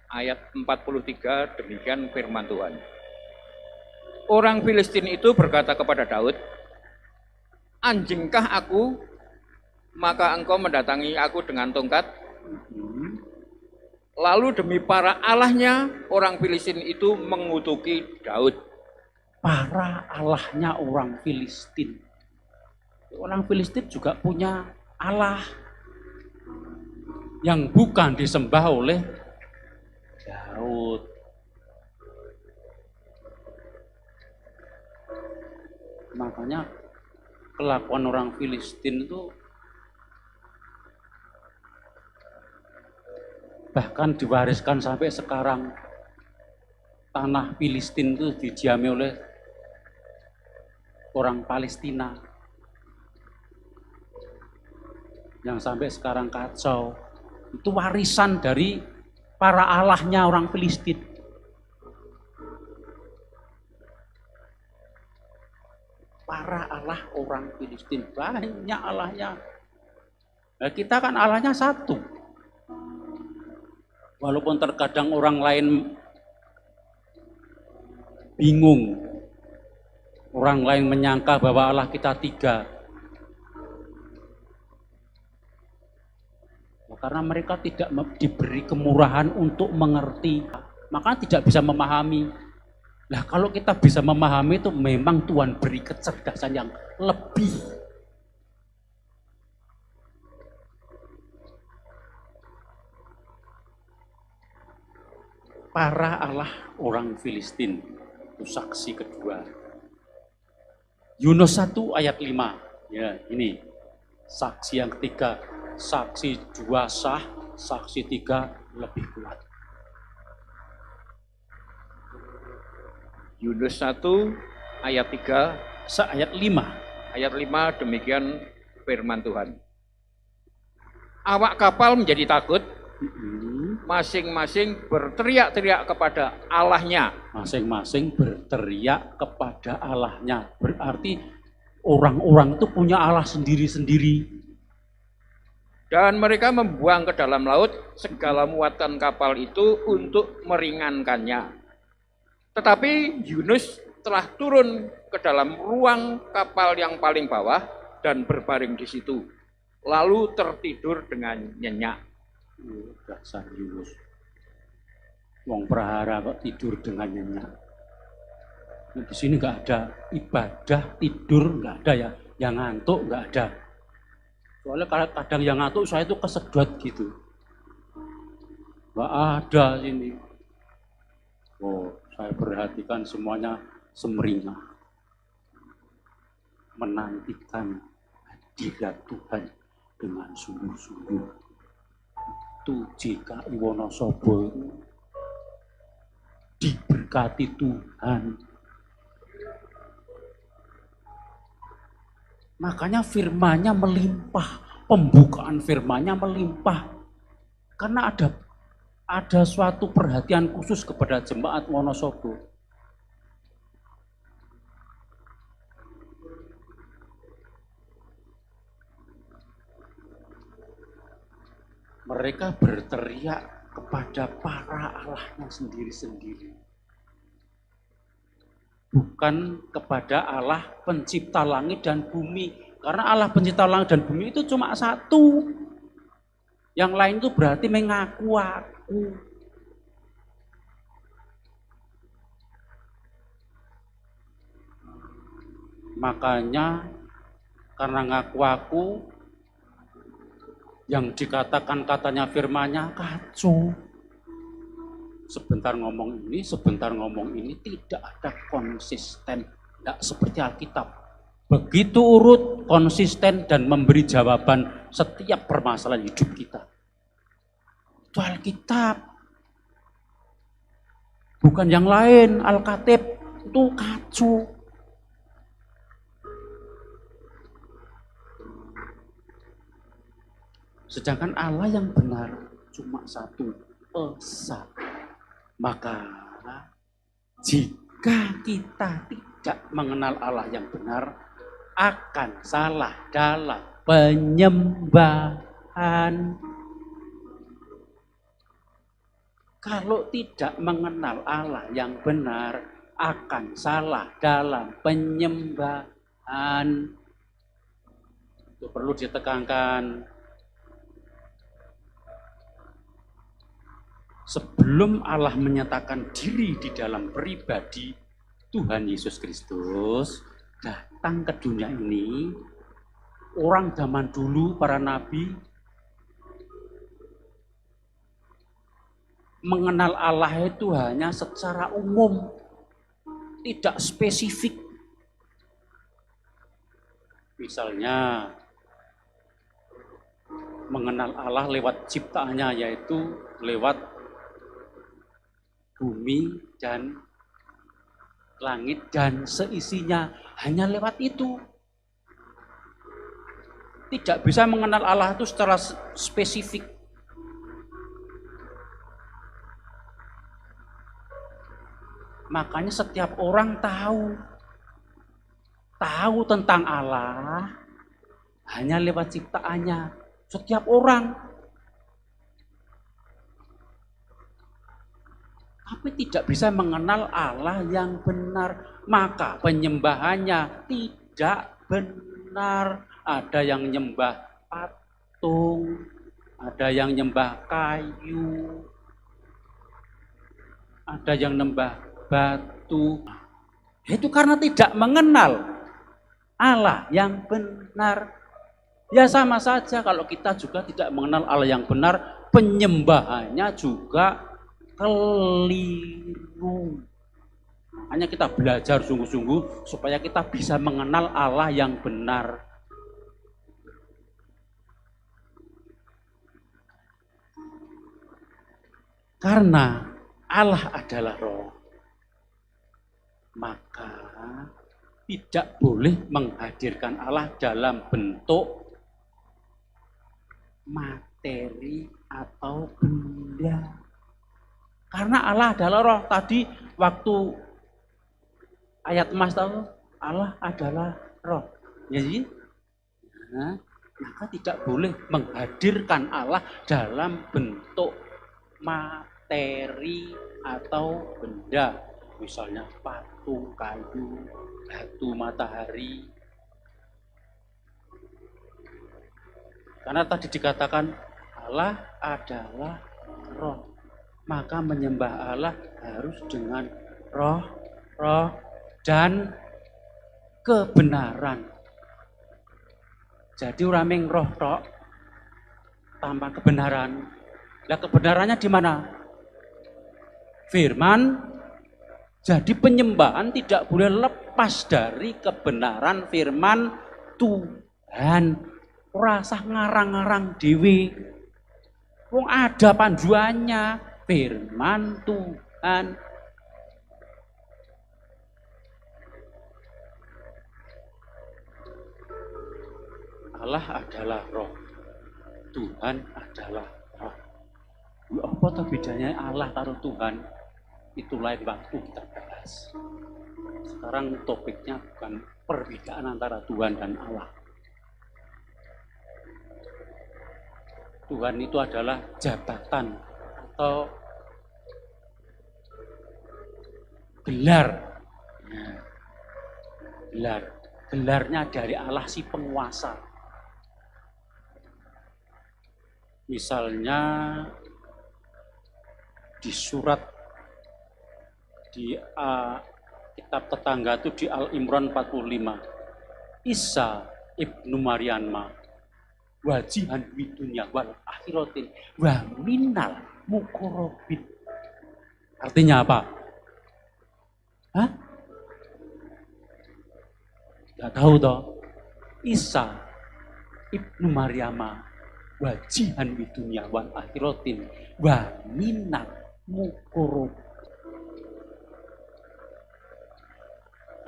ayat 43, demikian firman Tuhan. Orang Filistin itu berkata kepada Daud, "Anjingkah aku, maka engkau mendatangi aku dengan tongkat?" Lalu demi para allahnya, orang Filistin itu mengutuki Daud. Para allahnya orang Filistin. Orang Filistin juga punya Allah yang bukan disembah oleh Daud. Makanya kelakuan orang Filistin itu bahkan diwariskan sampai sekarang. Tanah Filistin itu didiami oleh orang Palestina yang sampai sekarang kacau. Itu warisan dari para allahnya orang Filistin. Para Allah orang Filistin, banyak allahnya. Nah, kita kan allahnya satu. Walaupun terkadang orang lain bingung, orang lain menyangka bahwa Allah kita tiga. Karena mereka tidak diberi kemurahan untuk mengerti, maka tidak bisa memahami. Nah, kalau kita bisa memahami itu memang Tuhan beri kecerdasan yang lebih. Para Allah orang Filistin, itu saksi kedua. Yunus 1 ayat 5. Ya, ini saksi yang ketiga. Saksi dua sah, saksi tiga lebih kuat. Yunus 1 ayat 3, Ayat 5. Ayat 5 demikian firman Tuhan. Awak kapal menjadi takut, masing-masing berteriak-teriak kepada Allahnya. Masing-masing berteriak kepada Allahnya. Berarti orang-orang itu punya Allah sendiri-sendiri. Dan mereka membuang ke dalam laut segala muatan kapal itu untuk meringankannya. Tetapi Yunus telah turun ke dalam ruang kapal yang paling bawah dan berbaring di situ. Lalu tertidur dengan nyenyak. Dasar Yunus. Wong prahara kok tidur dengan nyenyak. Nah, di sini nggak ada ibadah, tidur nggak ada ya. Yang ngantuk nggak ada. Soalnya kadang yang ngantuk saya itu kesedot gitu. Nggak ada sini. Oh, saya perhatikan semuanya semeringah. Menantikan hadirat Tuhan dengan sungguh-sungguh. Itu jika Wonosobo itu diberkati Tuhan. Makanya firman-Nya melimpah, pembukaan firman-Nya melimpah. Karena ada suatu perhatian khusus kepada jemaat Wonosobo. Mereka berteriak kepada para Allahnya sendiri-sendiri. Bukan kepada Allah pencipta langit dan bumi. Karena Allah pencipta langit dan bumi itu cuma satu. Yang lain itu berarti mengaku aku. Makanya karena ngaku aku, yang dikatakan katanya firman-Nya kacau. Sebentar ngomong ini, sebentar ngomong ini, tidak ada konsisten. Tidak seperti Alkitab. Begitu urut, konsisten, dan memberi jawaban setiap permasalahan hidup kita. Itu Alkitab. Bukan yang lain, Alkatib. Itu kacau. Sedangkan Allah yang benar cuma satu, esa. Maka jika kita tidak mengenal Allah yang benar, akan salah dalam penyembahan. Kalau tidak mengenal Allah yang benar, akan salah dalam penyembahan. Itu perlu ditekankan. Sebelum Allah menyatakan diri di dalam pribadi Tuhan Yesus Kristus datang ke dunia ini, orang zaman dulu, para nabi, mengenal Allah itu hanya secara umum, tidak spesifik. Misalnya, mengenal Allah lewat ciptaannya, yaitu lewat bumi dan langit dan seisinya, hanya lewat itu. Tidak bisa mengenal Allah itu secara spesifik. Makanya setiap orang tahu tentang Allah hanya lewat ciptaannya. Setiap orang. Tapi tidak bisa mengenal Allah yang benar. Maka penyembahannya tidak benar. Ada yang nyembah patung, ada yang nyembah kayu, ada yang nyembah batu. Itu karena tidak mengenal Allah yang benar. Ya sama saja kalau kita juga tidak mengenal Allah yang benar, penyembahannya juga keliru. Hanya kita belajar sungguh-sungguh supaya kita bisa mengenal Allah yang benar. Karena Allah adalah roh, maka tidak boleh menghadirkan Allah dalam bentuk materi atau benda. Karena Allah adalah roh. Tadi waktu ayat emas tahu Allah adalah roh. Jadi, maka tidak boleh menghadirkan Allah dalam bentuk materi atau benda. Misalnya patung, kayu, batu, matahari. Karena tadi dikatakan Allah adalah roh. Maka menyembah Allah harus dengan roh, dan kebenaran. Jadi orang yang roh tok tanpa kebenaran. Lah kebenarannya di mana? Firman. Jadi penyembahan tidak boleh lepas dari kebenaran firman Tuhan. Ora usah ngarang-ngarang dhewe. Wong ada panduannya, firman Tuhan. Allah adalah roh. Tuhan adalah roh. Ya apa tuh bedanya Allah karo Tuhan? Itu lain waktu kita bahas. Sekarang topiknya bukan perbedaan antara Tuhan dan Allah. Tuhan itu adalah jabatan atau gelar. Gelarnya dari Allah si penguasa. Misalnya di surat di kitab tetangga itu di Al-Imran 45. Isa ibnu Maryama wajihan bidunya wal akhiratin wa minal muqarrabin. Artinya apa? Hah? Gak tahu toh. Isa ibnu Maryama wajihan bidunya wal akhiratin wa minal muqarrabin.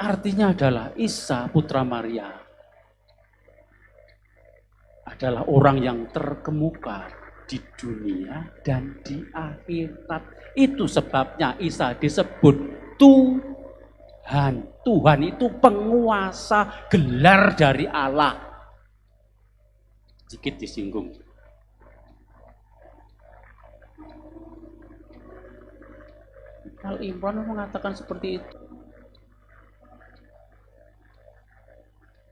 Artinya adalah Isa putra Maria adalah orang yang terkemuka di dunia dan di akhirat. Itu sebabnya Isa disebut Tuhan. Tuhan itu penguasa, gelar dari Allah. Sedikit disinggung. Al-Imran mengatakan seperti itu.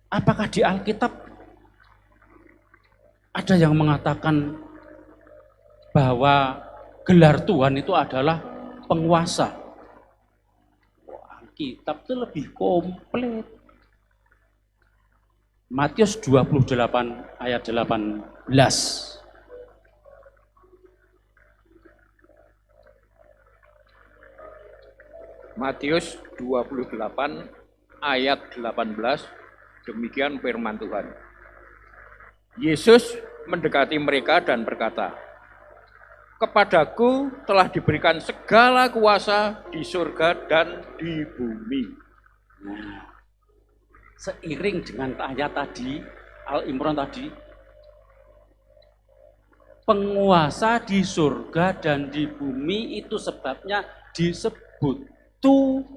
Apakah di Alkitab ada yang mengatakan bahwa gelar Tuhan itu adalah penguasa? Alkitab itu lebih komplit. Matius 28 ayat 18. Matius 28 ayat 18. Demikian firman Tuhan. Yesus mendekati mereka dan berkata, "Kepadaku telah diberikan segala kuasa di surga dan di bumi." Nah, seiring dengan ayat tadi, Al-Imran tadi, penguasa di surga dan di bumi itu sebabnya disebut Tuhan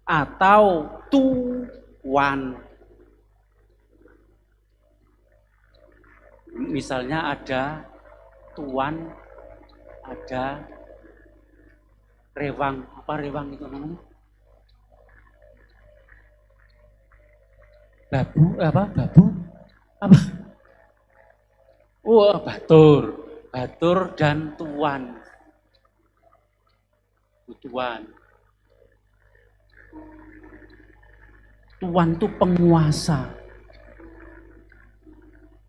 atau Tuan. Misalnya ada Tuan, ada rewang. Apa rewang itu namanya? Babu, apa? Babu? Apa? Wah, batur. Batur dan Tuan. Tuan. Tuhan itu penguasa.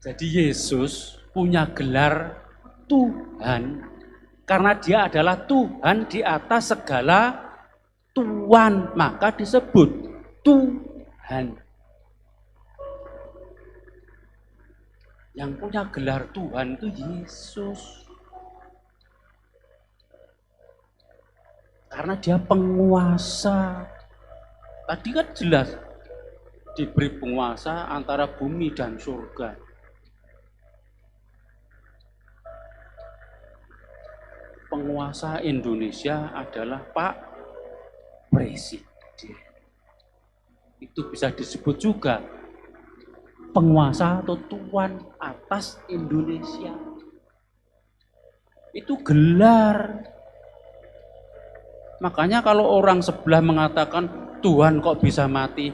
Jadi Yesus punya gelar Tuhan karena dia adalah Tuhan di atas segala Tuhan, maka disebut Tuhan. Yang punya gelar Tuhan itu Yesus. Karena dia penguasa. Tadi kan jelas diberi penguasa antara bumi dan surga. Penguasa Indonesia adalah Pak Presiden. Itu bisa disebut juga penguasa atau tuan atas Indonesia. Itu gelar. Makanya kalau orang sebelah mengatakan Tuhan kok bisa mati,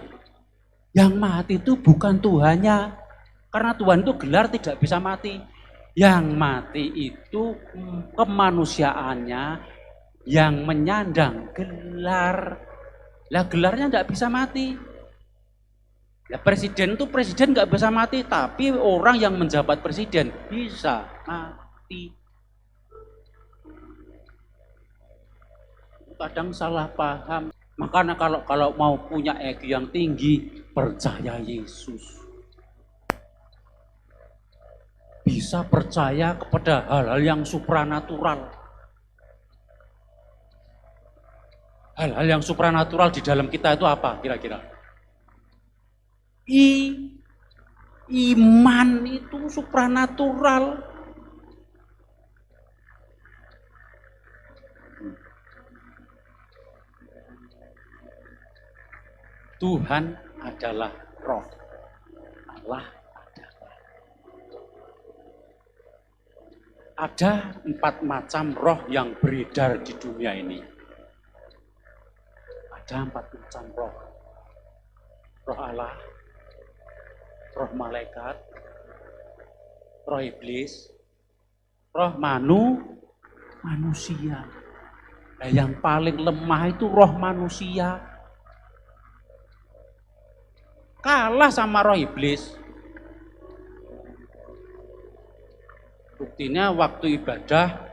yang mati itu bukan Tuhannya, karena Tuhan itu gelar tidak bisa mati. Yang mati itu kemanusiaannya yang menyandang gelar. Lah gelarnya tidak bisa mati. Ya presiden itu presiden nggak bisa mati, tapi orang yang menjabat presiden bisa mati. Kadang salah paham. Makanya kalau mau punya ego yang tinggi, percaya Yesus. Bisa percaya kepada hal-hal yang supranatural. Hal-hal yang supranatural di dalam kita itu apa kira-kira? Iman itu supranatural. Tuhan adalah roh. Allah adalah. Ada 4 macam roh yang beredar di dunia ini. Ada 4 macam roh. Roh Allah, roh malaikat, roh iblis, roh manusia. Nah, yang paling lemah itu roh manusia. Kalah sama roh iblis. Buktinya waktu ibadah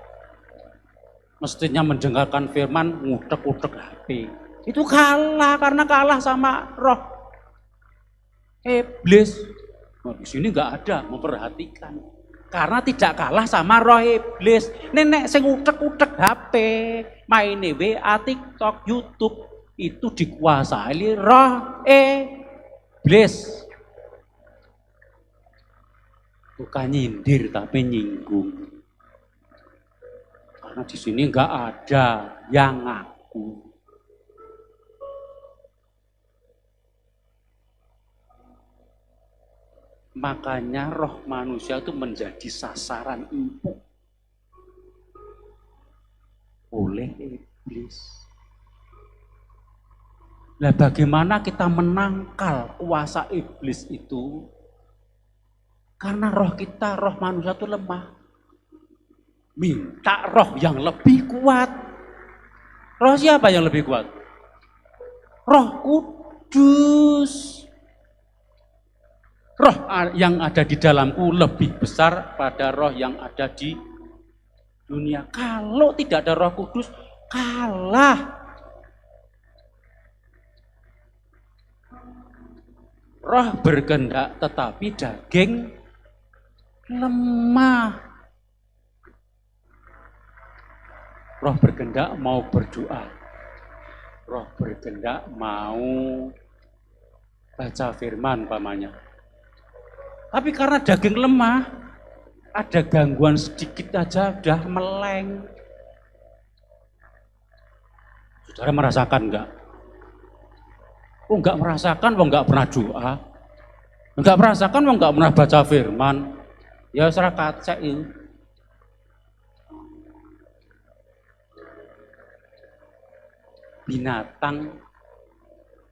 mestinya mendengarkan firman ngutek-utek HP. Itu kalah karena kalah sama roh iblis. Nah, di sini nggak ada memperhatikan. Karena tidak kalah sama roh iblis. Nenek sing utek-utek HP, main WA, TikTok, YouTube itu dikuasai roh iblis. Bukan nyindir tapi nyinggung. Karena di sini nggak ada yang ngaku. Makanya roh manusia itu menjadi sasaran empuk oleh iblis. Nah, bagaimana kita menangkal kuasa iblis itu? Karena roh kita, roh manusia itu lemah. Minta roh yang lebih kuat. Roh siapa yang lebih kuat? Roh Kudus. Roh yang ada di dalamku lebih besar pada roh yang ada di dunia. Kalau tidak ada Roh Kudus, kalah. Roh berkehendak tetapi daging lemah. Roh berkehendak mau berdoa. Roh berkehendak mau baca firman umpamanya. Tapi karena daging lemah, ada gangguan sedikit aja udah meleng. Saudara merasakan enggak? Oh, enggak merasakan, oh enggak pernah doa. Enggak merasakan, oh enggak pernah baca firman. Ya serah kacek itu. Binatang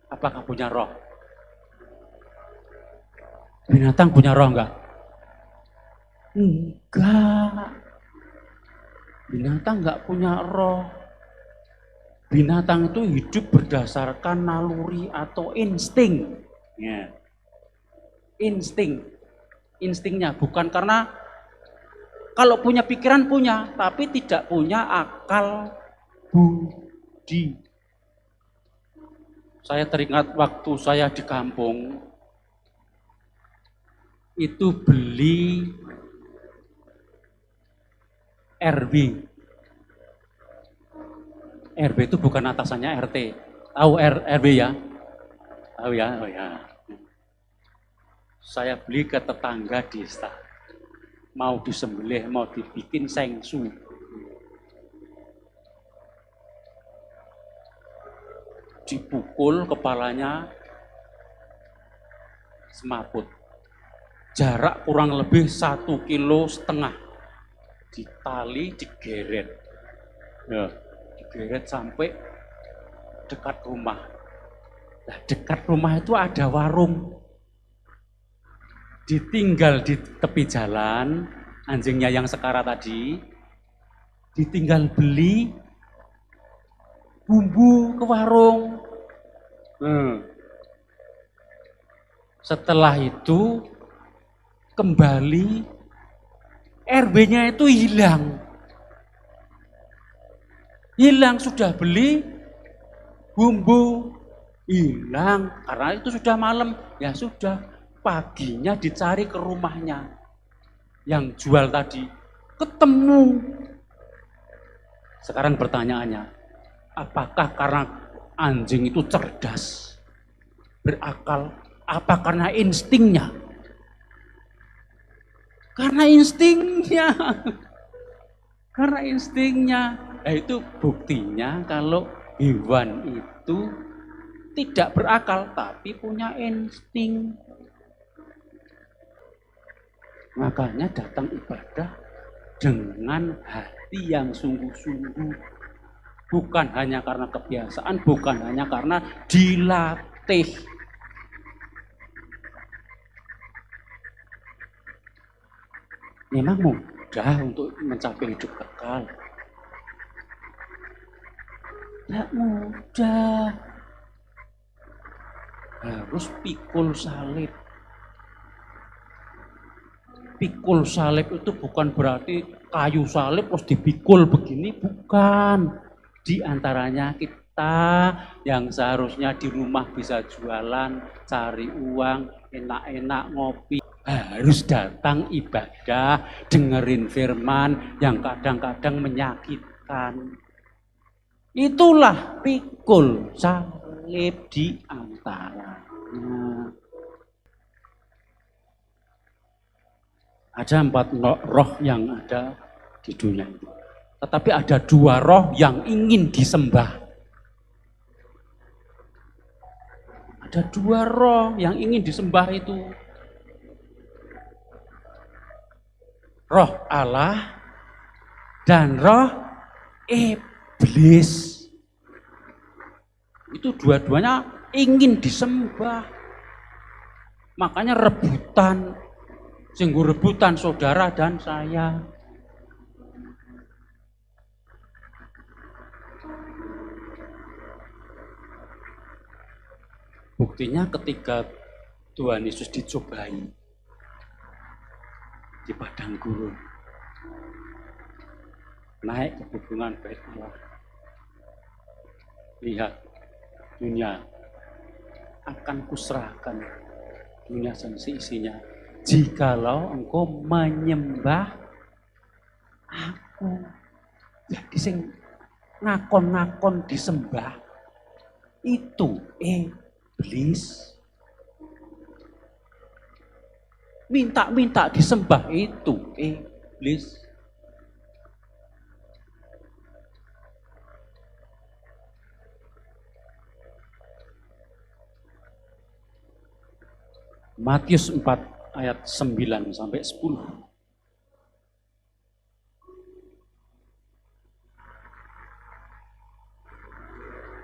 apakah punya roh? Binatang punya roh enggak? Enggak. Binatang enggak punya roh. Binatang itu hidup berdasarkan naluri atau insting. Ya. Instingnya bukan karena kalau punya pikiran punya, tapi tidak punya akal budi. Saya teringat waktu saya di kampung, itu beli RW. RW itu bukan atasannya RT. Tahu RW ya? Oh ya, oh ya. Saya beli ke tetangga desa. Mau disembelih, mau dibikin sengsu. Dipukul kepalanya semaput. Jarak kurang lebih 1,5 kilo. Ditali, digeret. Ya, digeret sampai dekat rumah. Nah, dekat rumah itu ada warung. Ditinggal di tepi jalan, anjingnya yang sekara tadi, ditinggal beli bumbu ke warung. Setelah itu kembali, RB-nya itu hilang. Hilang, sudah beli bumbu, hilang. Karena itu sudah malam, ya sudah. Paginya dicari ke rumahnya. Yang jual tadi, ketemu. Sekarang pertanyaannya, apakah karena anjing itu cerdas, berakal, apa karena instingnya? Karena instingnya. Karena instingnya. Nah, itu buktinya kalau hewan itu tidak berakal tapi punya insting. Makanya datang ibadah dengan hati yang sungguh-sungguh. Bukan hanya karena kebiasaan, bukan hanya karena dilatih. Memang mudah untuk mencapai hidup kekal. Tidak mudah. Harus pikul salib. Pikul salib itu bukan berarti kayu salib terus dipikul begini, bukan. Di antaranya kita yang seharusnya di rumah bisa jualan, cari uang, enak-enak ngopi, harus datang ibadah, dengerin firman yang kadang-kadang menyakitkan. Itulah pikul salib di antaranya. Ada 4 roh yang ada di dunia itu. Tetapi ada 2 roh yang ingin disembah. Ada 2 roh yang ingin disembah itu. Roh Allah dan roh iblis. Itu dua-duanya ingin disembah. Makanya rebutan. Sungguh rebutan saudara dan saya. Buktinya ketika Tuhan Yesus dicobai di padang gurun, naik ke hubungan bait Allah. Lihat, dunia akan kuserahkan, dunia dan seisinya, jikalau engkau menyembah aku. Jadi sing ngakon-ngakon disembah itu iblis. Minta-minta disembah itu iblis. Matius 4 ayat 9 sampai 10.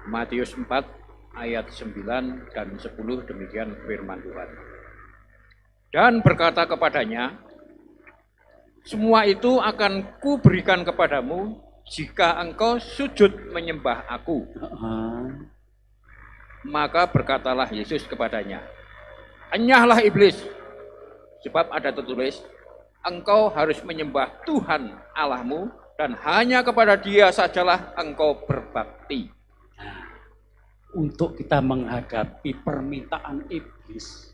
Matius 4 ayat 9 dan 10 demikian firman Tuhan. Dan berkata kepadanya, semua itu akan kuberikan kepadamu jika engkau sujud menyembah aku. Maka berkatalah Yesus kepadanya, enyahlah iblis, sebab ada tertulis, engkau harus menyembah Tuhan Allahmu dan hanya kepada Dia sajalah engkau berbakti. Untuk kita menghadapi permintaan iblis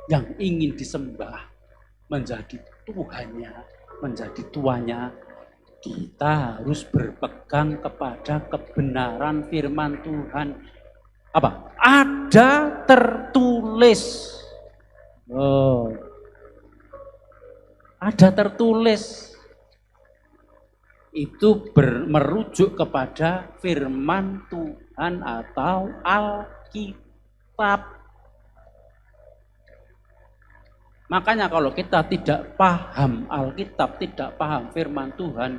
yang ingin disembah menjadi Tuhannya, menjadi tuannya, kita harus berpegang kepada kebenaran firman Tuhan. Apa? Ada tertulis. Oh. Ada tertulis. Itu merujuk kepada firman Tuhan atau Alkitab. Makanya kalau kita tidak paham Alkitab, tidak paham firman Tuhan,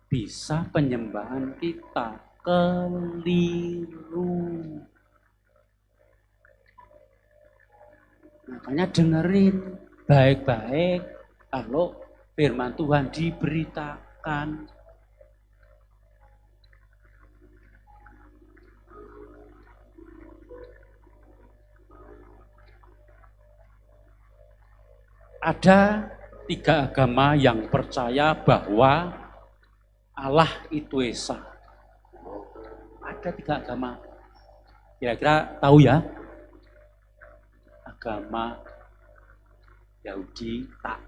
bisa penyembahan kita keliru. Makanya dengerin baik-baik kalau firman Tuhan diberitakan. Ada 3 agama yang percaya bahwa Allah itu Esa. Ada 3 agama. Kira-kira tahu ya? Agama Yahudi tak.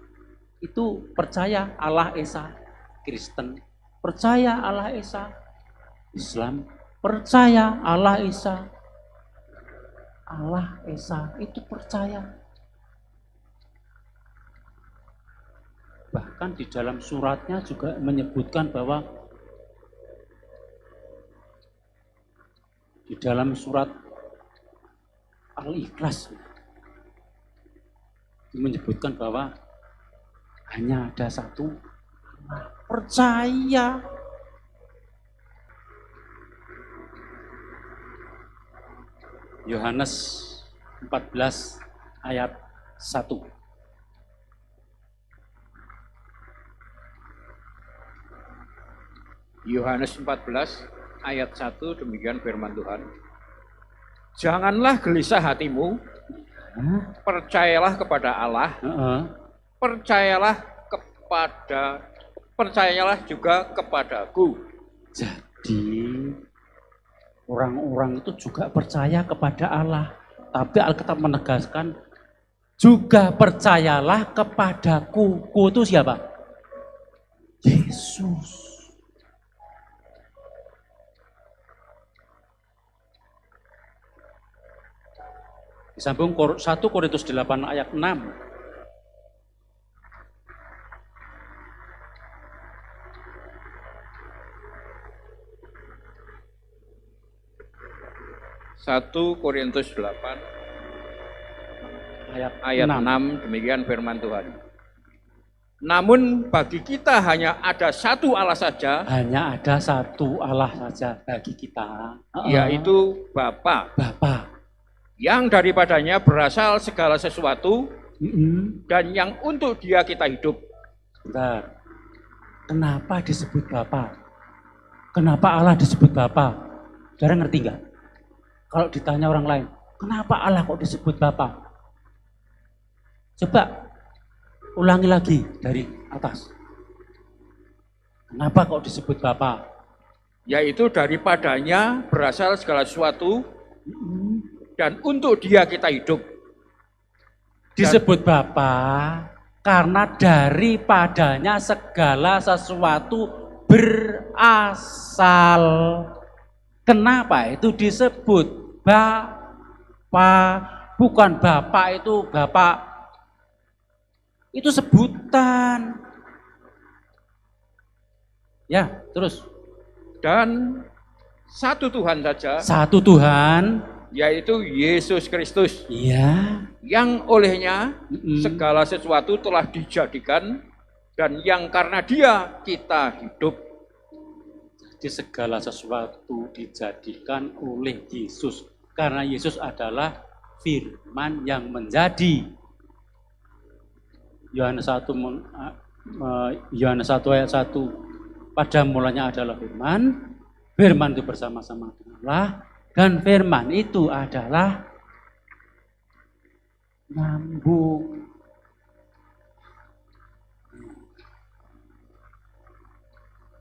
Itu percaya Allah Esa. Kristen percaya Allah Esa. Islam percaya Allah Esa. Allah Esa itu percaya. Bahkan di dalam suratnya juga menyebutkan bahwa di dalam surat Al-Ikhlas menyebutkan bahwa hanya ada satu percaya. Yohanes 14 ayat 1. Yohanes 14 ayat 1, demikian firman Tuhan. Janganlah gelisah hatimu, percayalah kepada Allah, percayalah juga kepadaku. Jadi orang-orang itu juga percaya kepada Allah, tapi Alkitab menegaskan juga percayalah kepadaku. Ku itu siapa? Yesus. Disambung 1 Korintus 8 ayat 6. Satu Korintus 8 ayat 6, demikian firman Tuhan. Namun bagi kita hanya ada satu Allah saja. Hanya ada satu Allah saja bagi kita. Yaitu Bapa. Yang daripadanya berasal segala sesuatu, dan yang untuk Dia kita hidup. Bentar. Kenapa disebut Bapa? Kenapa Allah disebut Bapa? Saudara ngerti nggak? Kalau ditanya orang lain, kenapa Allah kok disebut Bapa? Coba ulangi lagi dari atas. Kenapa kok disebut Bapa? Yaitu daripadanya berasal segala sesuatu, dan untuk Dia kita hidup. Disebut Bapa karena daripadanya segala sesuatu berasal. Kenapa itu disebut Bapa? Bukan Bapak itu Bapak. Itu sebutan. Ya, terus. Dan satu Tuhan saja. Satu Tuhan, yaitu Yesus Kristus. iya, Yang olehnya segala sesuatu telah dijadikan, dan yang karena Dia kita hidup. Jadi segala sesuatu dijadikan oleh Yesus. Karena Yesus adalah firman yang menjadi. Yohanes 1 ayat 1. Pada mulanya adalah firman. Firman itu bersama-sama dengan Allah. Dan firman itu adalah nyambung.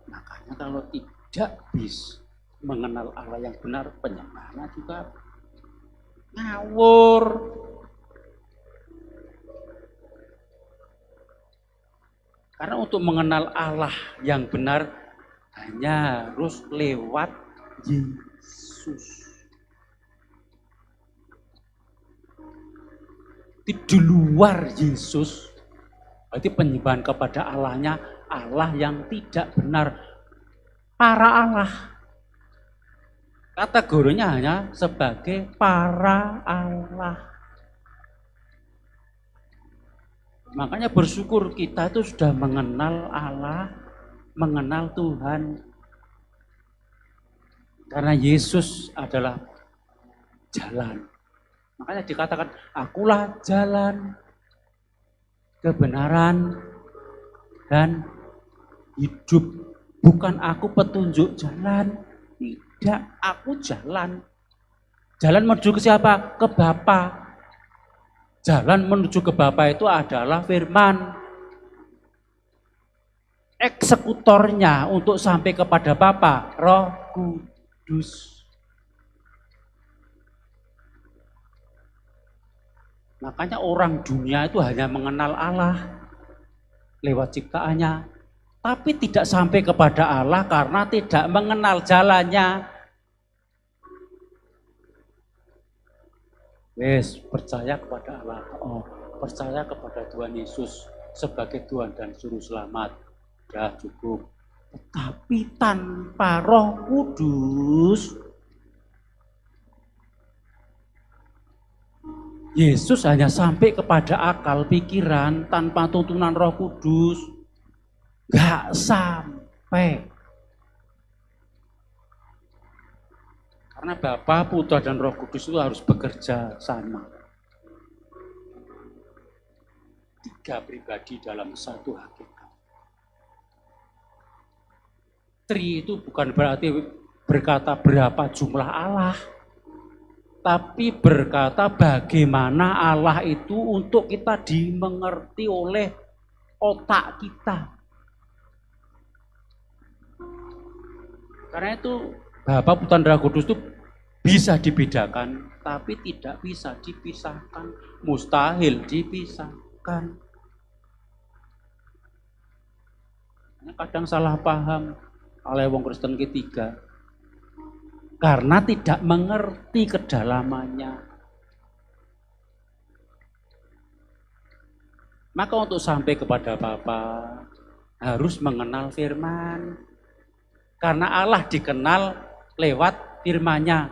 Makanya kalau tidak bisa mengenal Allah yang benar, penyembahannya juga ngawur. Karena untuk mengenal Allah yang benar hanya harus lewat Yesus. di luar Yesus, berarti penyembahan kepada Allahnya Allah yang tidak benar. Para Allah kategorinya hanya sebagai para Allah. Makanya bersyukur kita itu sudah mengenal Allah, mengenal Tuhan. Karena Yesus adalah jalan. Makanya dikatakan, akulah jalan, kebenaran, dan hidup. Bukan aku petunjuk jalan, tidak, aku jalan. Jalan menuju ke siapa? Ke Bapa. Jalan menuju ke Bapa itu adalah firman. Eksekutornya untuk sampai kepada Bapa, Roh Kudus. Makanya orang dunia itu hanya mengenal Allah lewat ciptaannya, tapi tidak sampai kepada Allah karena tidak mengenal jalannya. Wes, percaya kepada Allah, percaya kepada Tuhan Yesus sebagai Tuhan dan Juru Selamat, sudah cukup. Tetapi tanpa Roh Kudus, Yesus hanya sampai kepada akal pikiran tanpa tuntunan Roh Kudus. Gak sampai. Karena Bapa, Putra, dan Roh Kudus itu harus bekerja sama. 3 pribadi dalam satu hakikat. Tri itu bukan berarti berkata berapa jumlah Allah, tapi berkata bagaimana Allah itu untuk kita dimengerti oleh otak kita. Karena itu Bapa, Putra, dan Roh Kudus itu bisa dibedakan, tapi tidak bisa dipisahkan, mustahil dipisahkan. Kadang salah paham oleh wong Kristen ketiga karena tidak mengerti kedalamannya. Maka untuk sampai kepada Bapa harus mengenal firman. Karena Allah dikenal lewat firman-Nya.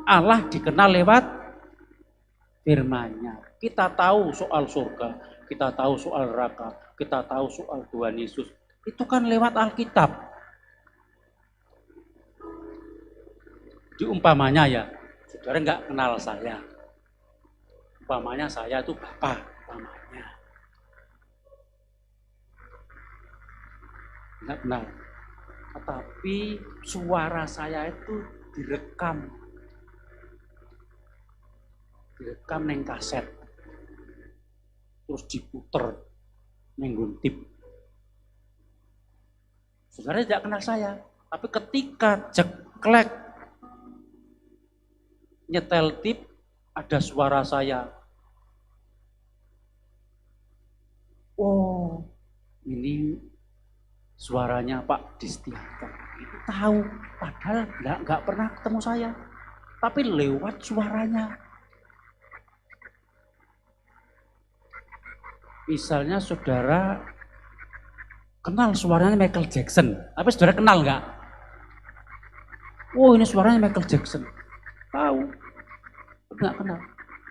Allah dikenal lewat firman-Nya. Kita tahu soal surga, kita tahu soal neraka, kita tahu soal Tuhan Yesus. Itu kan lewat Alkitab. Di umpamanya ya, saudara nggak kenal saya. Umpamanya saya itu Bapak, umpamanya. Nggak kenal. Tetapi suara saya itu direkam neng kaset, terus diputer neng guntip. Saudara tidak kenal saya, tapi ketika ceklek nyetel tip ada suara saya. Oh, ini suaranya Pak Distianto. Itu tahu, padahal nggak pernah ketemu saya, tapi lewat suaranya. Misalnya saudara kenal suaranya Michael Jackson, tapi saudara kenal nggak? Oh, ini suaranya Michael Jackson. Tahu, nggak kenal.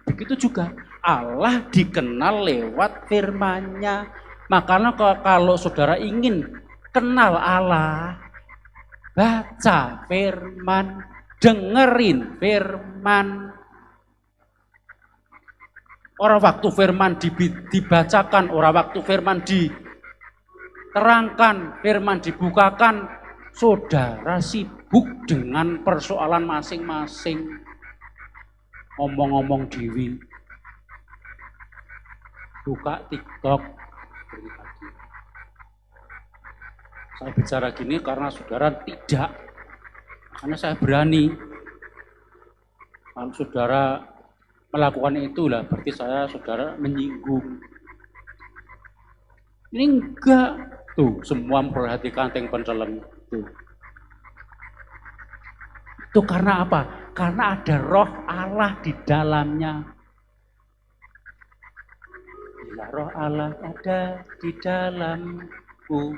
Begitu juga Allah dikenal lewat firman-Nya. Makanya kalau saudara ingin kenal Allah, baca firman, dengerin firman. Orang waktu firman dibacakan, orang waktu firman diterangkan, firman dibukakan, saudara sibuk dengan persoalan masing-masing. Ngomong-ngomong dewi, buka TikTok. Saya bicara gini karena saudara tidak, karena saya berani. Kalau saudara melakukan itulah berarti saudara menyinggung. Ini enggak, tuh semua memperhatikan yang penceleng tuh. Itu karena apa? Karena ada roh Allah di dalamnya. roh Allah ada di dalamku,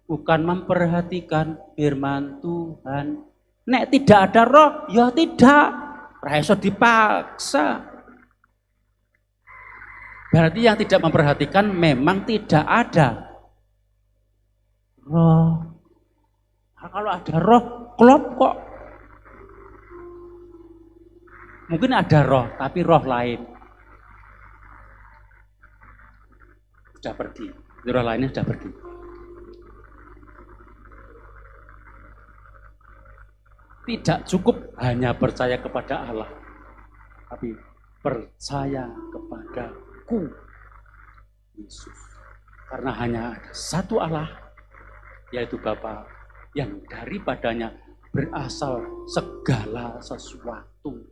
bukan memperhatikan firman Tuhan. Nek tidak ada roh, ya tidak. Ora iso dipaksa. Berarti yang tidak memperhatikan memang tidak ada roh. Nah, kalau ada roh, klop kok. Mungkin ada roh, tapi roh lain sudah pergi. Roh lainnya sudah pergi. Tidak cukup hanya percaya kepada Allah, tapi percaya kepadaku, Yesus. Karena hanya ada satu Allah, yaitu Bapa, yang daripadanya berasal segala sesuatu.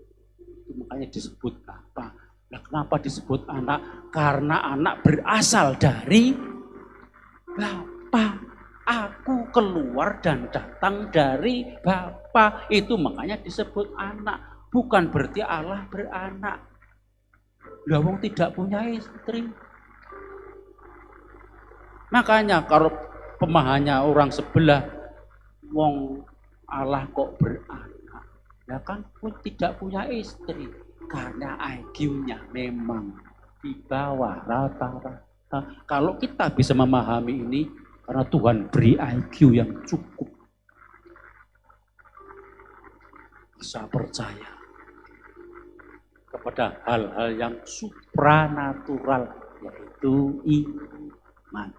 Itu makanya disebut Bapa. Nah, kenapa disebut anak? Karena anak berasal dari Bapa. Aku keluar dan datang dari Bapa. Itu makanya disebut anak. Bukan berarti Allah beranak. Lah wong tidak punya istri. Makanya kalau pemahamannya orang sebelah, wong Allah kok beranak. Ya kan pun tidak punya istri. Karena IQ-nya memang di bawah rata-rata. Kalau kita bisa memahami ini, karena Tuhan beri IQ yang cukup, bisa percaya kepada hal-hal yang supranatural, yaitu iman.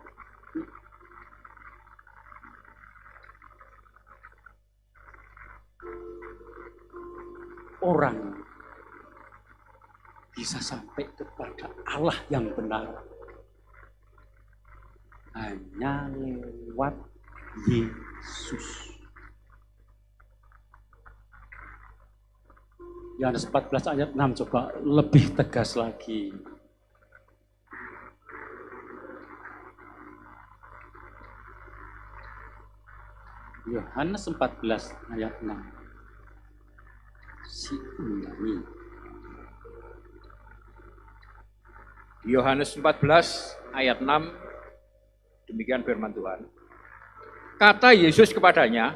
Orang bisa sampai kepada Allah yang benar hanya lewat Yesus. Yohanes 14 ayat 6 coba lebih tegas lagi. Yohanes 14 ayat 6. Si Unani. Yohanes 14 ayat 6, demikian firman Tuhan. Kata Yesus kepadanya,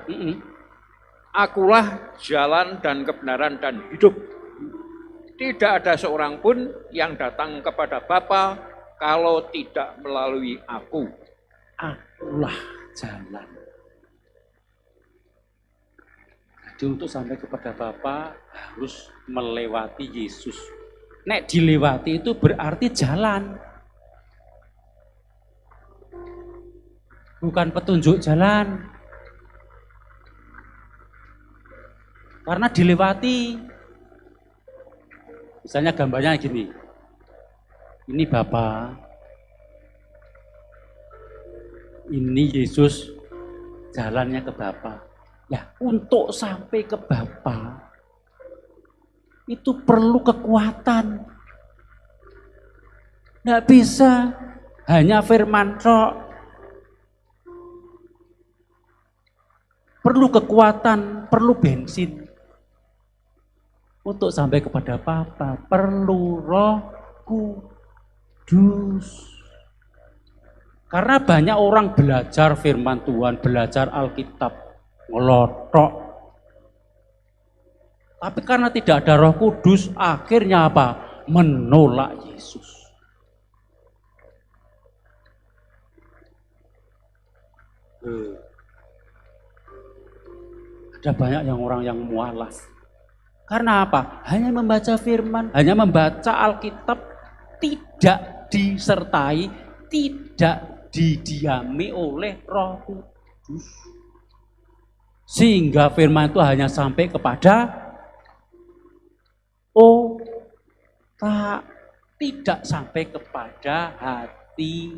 Akulah jalan dan kebenaran dan hidup. Tidak ada seorang pun yang datang kepada Bapa kalau tidak melalui aku. Akulah jalan. Jadi untuk sampai kepada Bapa harus melewati Yesus. Nek dilewati itu berarti jalan. Bukan petunjuk jalan. Karena dilewati. Misalnya gambarnya gini. Ini Bapa. Ini Yesus jalannya ke Bapa. Ya, untuk sampai ke Bapa itu perlu kekuatan. Nggak bisa hanya firman tok. Perlu kekuatan, perlu bensin. Untuk sampai kepada Bapa perlu Roh Kudus. Karena banyak orang belajar firman Tuhan, belajar Alkitab, ngelotok. Tapi karena tidak ada Roh Kudus, akhirnya apa? Menolak Yesus. Ada banyak orang yang mualaf. Karena apa? Hanya membaca firman, hanya membaca Alkitab, tidak disertai, tidak didiami oleh Roh Kudus. Sehingga firman itu hanya sampai kepada otak, tidak sampai kepada hati.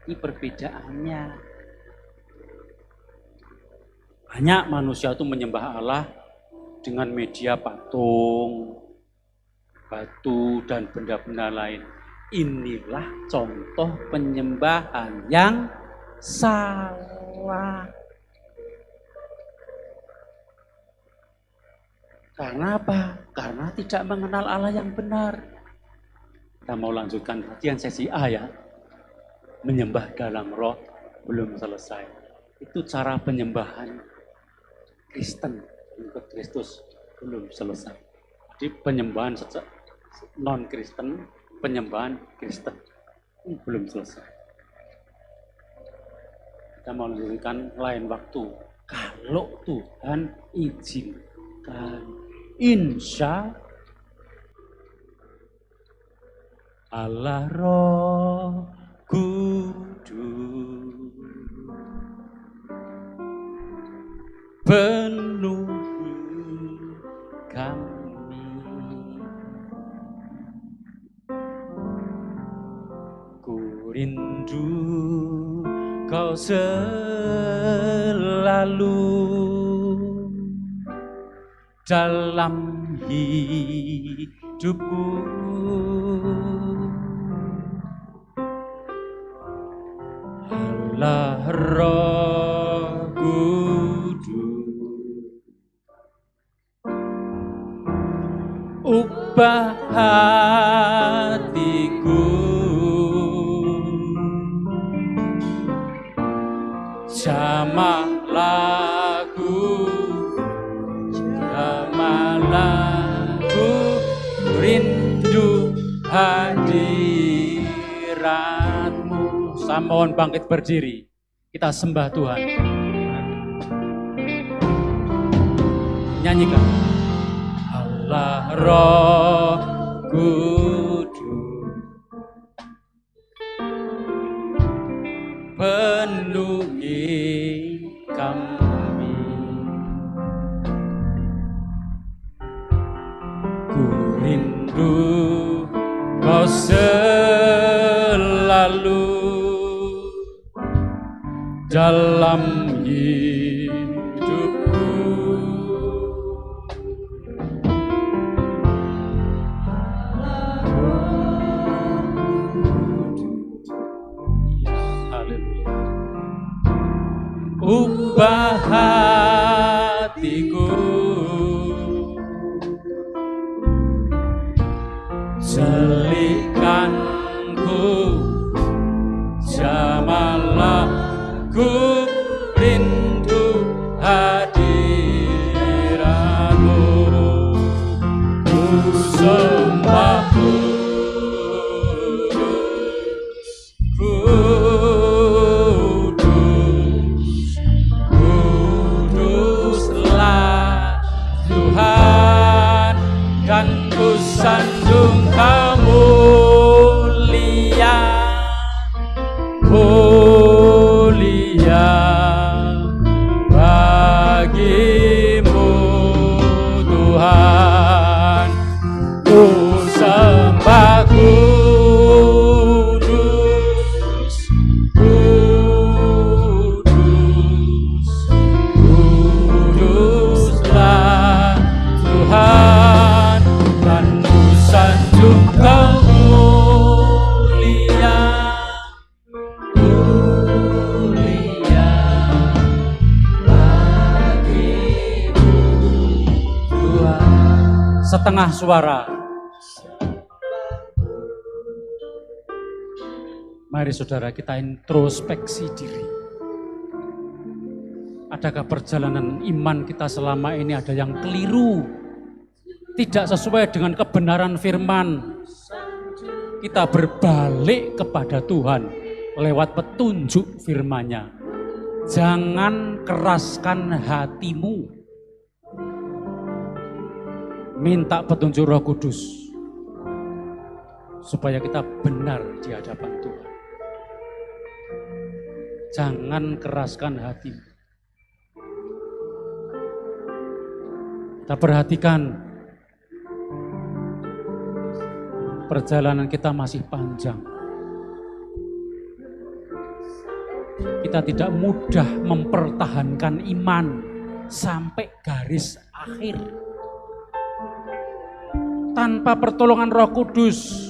Ini perbedaannya. Banyak manusia itu menyembah Allah dengan media patung, batu, dan benda-benda lain. Inilah contoh penyembahan yang salah. Karena apa? Karena tidak mengenal Allah yang benar. Kita mau lanjutkan kajian sesi A ya. Menyembah dalam roh belum selesai. Itu cara penyembahan Kristen, mengikut Kristus belum selesai. Jadi penyembahan non-Kristen, penyembahan Kristen belum selesai. Kita mau lanjutkan lain waktu. Kalau Tuhan izinkan, insya Allah Roh Kudus penuhi kami. Ku rindu Kau selalu dalam hidupku. Allah Roh Kudus, ubah hatiku, jamah lagu, rindu hadiratmu. Saya mohon bangkit berdiri, kita sembah Tuhan. Nyanyikan. Allah Roh Kudus, penuhi kami. Ku rindu Kau selalu dalam hidupku. Ubah hatiku, selihkanku, jamalah ku rindu hadiratmu. Ku sembah sanjung Kau mulia, mulia bagimu Tuhan. Ku sembah kudus, kudus, kuduslah Tuhan. Sanjung Kau mulia, mulia bagimu Tuhan. Setengah suara. Mari saudara kita introspeksi diri. Adakah perjalanan iman kita selama ini ada yang keliru? Tidak sesuai dengan kebenaran firman. Kita berbalik kepada Tuhan lewat petunjuk firman-Nya. Jangan keraskan hatimu. Minta petunjuk Roh Kudus supaya kita benar di hadapan Tuhan. Jangan keraskan hatimu. Kita perhatikan, perjalanan kita masih panjang. Kita tidak mudah mempertahankan iman sampai garis akhir. Tanpa pertolongan Roh Kudus,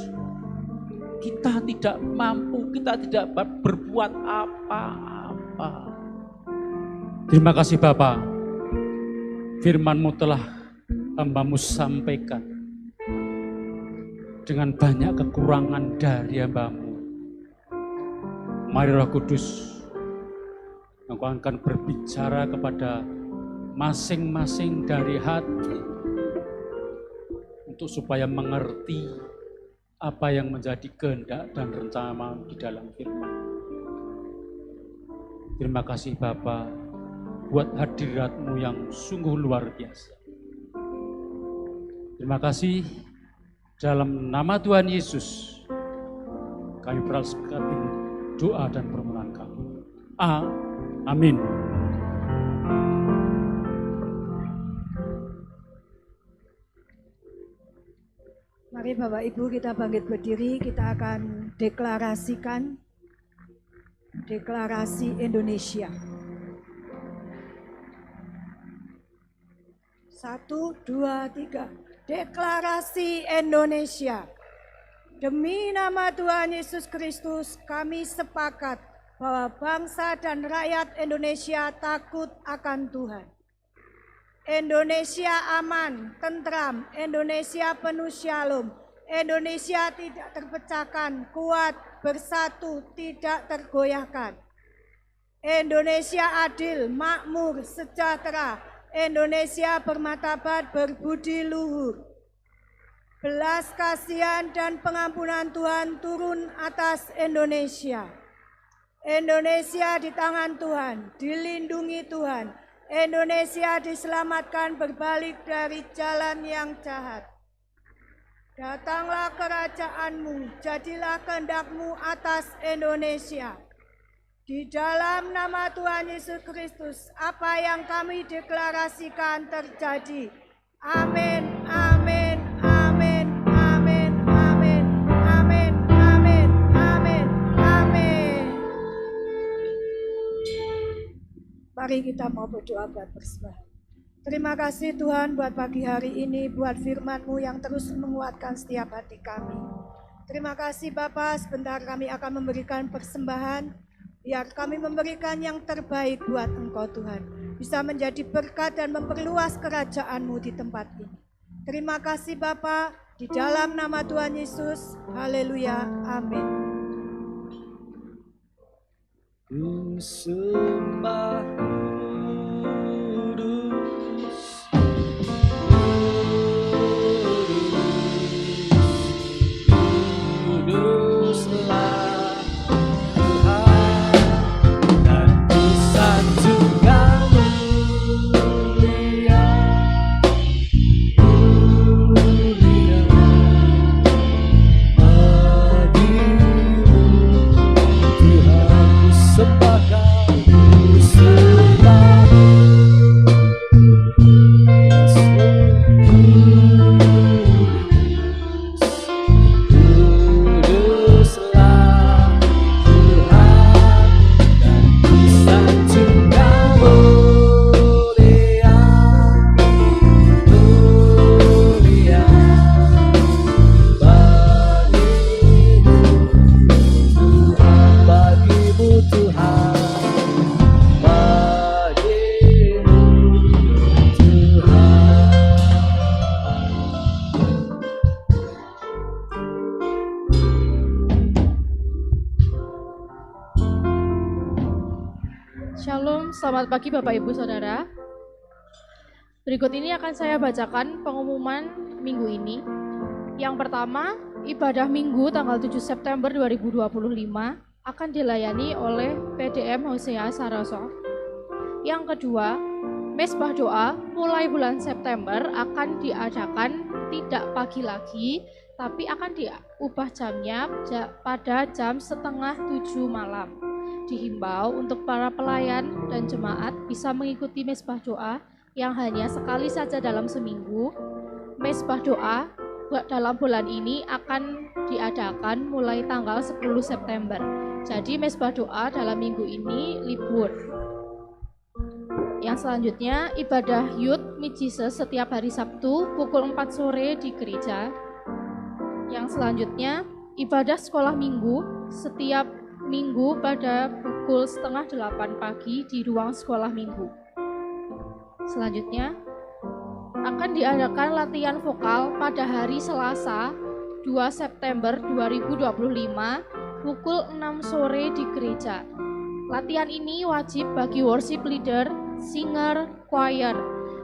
kita tidak mampu, kita tidak berbuat apa-apa. Terima kasih Bapa, firman-Mu telah hamba-Mu sampaikan dengan banyak kekurangan dari hamba-Mu. Mari Roh Kudus, Engkau akan berbicara kepada masing-masing dari hati untuk supaya mengerti apa yang menjadi kehendak dan rencana di dalam firman. Terima kasih Bapa buat hadirat-Mu yang sungguh luar biasa. Terima kasih dalam nama Tuhan Yesus kami berserahkan doa dan permohonan kami. Amin. Mari Bapak Ibu kita bangkit berdiri, kita akan deklarasikan deklarasi Indonesia. 1, 2, 3. Deklarasi Indonesia. Demi nama Tuhan Yesus Kristus, kami sepakat bahwa bangsa dan rakyat Indonesia takut akan Tuhan. Indonesia aman, tentram, Indonesia penuh shalom, Indonesia tidak terpecahkan, kuat, bersatu, tidak tergoyahkan. Indonesia adil, makmur, sejahtera, Indonesia bermartabat, berbudi luhur. Belas kasihan dan pengampunan Tuhan turun atas Indonesia. Indonesia di tangan Tuhan, dilindungi Tuhan. Indonesia diselamatkan berbalik dari jalan yang jahat. Datanglah kerajaan-Mu, jadilah kehendak-Mu atas Indonesia. Di dalam nama Tuhan Yesus Kristus, apa yang kami deklarasikan terjadi. Amin, amin, amin, amin, amin, amin, amin, amin, amin. Mari kita mau berdoa buat persembahan. Terima kasih Tuhan buat pagi hari ini, buat firman-Mu yang terus menguatkan setiap hati kami. Terima kasih Bapa, sebentar kami akan memberikan persembahan, biar kami memberikan yang terbaik buat Engkau Tuhan. Bisa menjadi berkat dan memperluas kerajaan-Mu di tempat ini. Terima kasih Bapa, di dalam nama Tuhan Yesus, haleluya, amin. Ku sembah kuduslah Tuhan, dan ku sanjungkan mulia, mulia bagimu Tuhan. Ku sembahkan, ku sembah Shalom, selamat pagi Bapak Ibu Saudara. Berikut ini akan saya bacakan pengumuman minggu ini. Yang pertama, ibadah minggu tanggal 7 September 2025 akan dilayani oleh PDM Hosea Saroso. Yang kedua, Mesbah Doa mulai bulan September akan diadakan tidak pagi lagi, tapi akan diubah jamnya pada jam 6:30 malam. Dihimbau untuk para pelayan dan jemaat bisa mengikuti mesbah doa yang hanya sekali saja dalam seminggu. Mesbah doa dalam bulan ini akan diadakan mulai tanggal 10 September. Jadi mesbah doa dalam minggu ini libur. Yang selanjutnya, ibadah Youth Meet Jesus setiap hari Sabtu pukul 4 sore di gereja. Yang selanjutnya, ibadah sekolah minggu setiap minggu pada pukul 7:30 pagi di ruang sekolah minggu. Selanjutnya, akan diadakan latihan vokal pada hari Selasa 2 September 2025 pukul 6 sore di gereja. Latihan ini wajib bagi worship leader, singer, choir,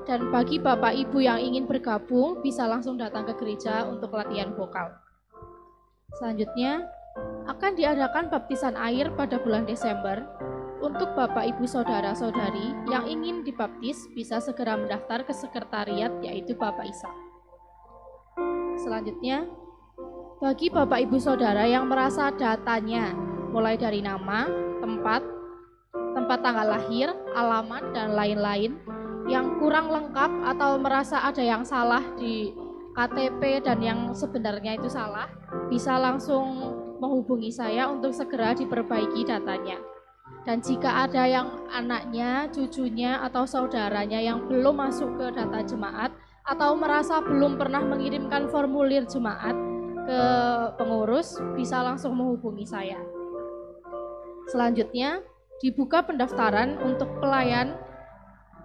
dan bagi Bapak Ibu yang ingin bergabung bisa langsung datang ke gereja untuk latihan vokal. Selanjutnya, akan diadakan baptisan air pada bulan Desember. Untuk Bapak Ibu Saudara-saudari yang ingin dibaptis bisa segera mendaftar ke sekretariat yaitu Bapak Isa. Selanjutnya, bagi Bapak Ibu Saudara yang merasa datanya mulai dari nama, tempat tanggal lahir, alamat, dan lain-lain yang kurang lengkap atau merasa ada yang salah di KTP dan yang sebenarnya itu salah, bisa langsung menghubungi saya untuk segera diperbaiki datanya. Dan jika ada yang anaknya, cucunya, atau saudaranya yang belum masuk ke data jemaat atau merasa belum pernah mengirimkan formulir jemaat ke pengurus, bisa langsung menghubungi saya. Selanjutnya, dibuka pendaftaran untuk pelayan,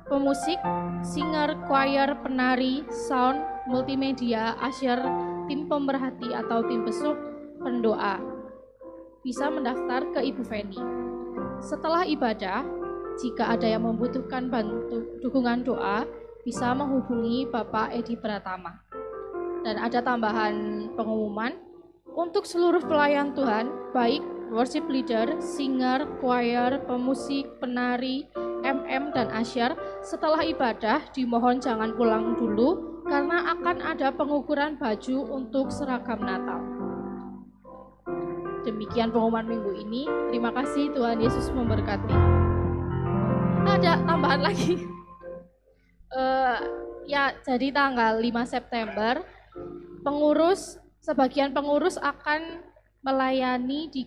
pemusik, singer, choir, penari, sound, multimedia, usher, tim pemerhati atau tim besuk, pendoa. Bisa mendaftar ke Ibu Feni. Setelah ibadah, jika ada yang membutuhkan dukungan doa, bisa menghubungi Bapak Edi Pratama. Dan ada tambahan pengumuman, untuk seluruh pelayan Tuhan, baik worship leader, singer, choir, pemusik, penari, MM, dan usher, setelah ibadah dimohon jangan pulang dulu karena akan ada pengukuran baju untuk seragam Natal. Demikian pengumuman minggu ini. Terima kasih, Tuhan Yesus memberkati. Ada tambahan lagi. Jadi tanggal 5 September, sebagian pengurus akan melayani di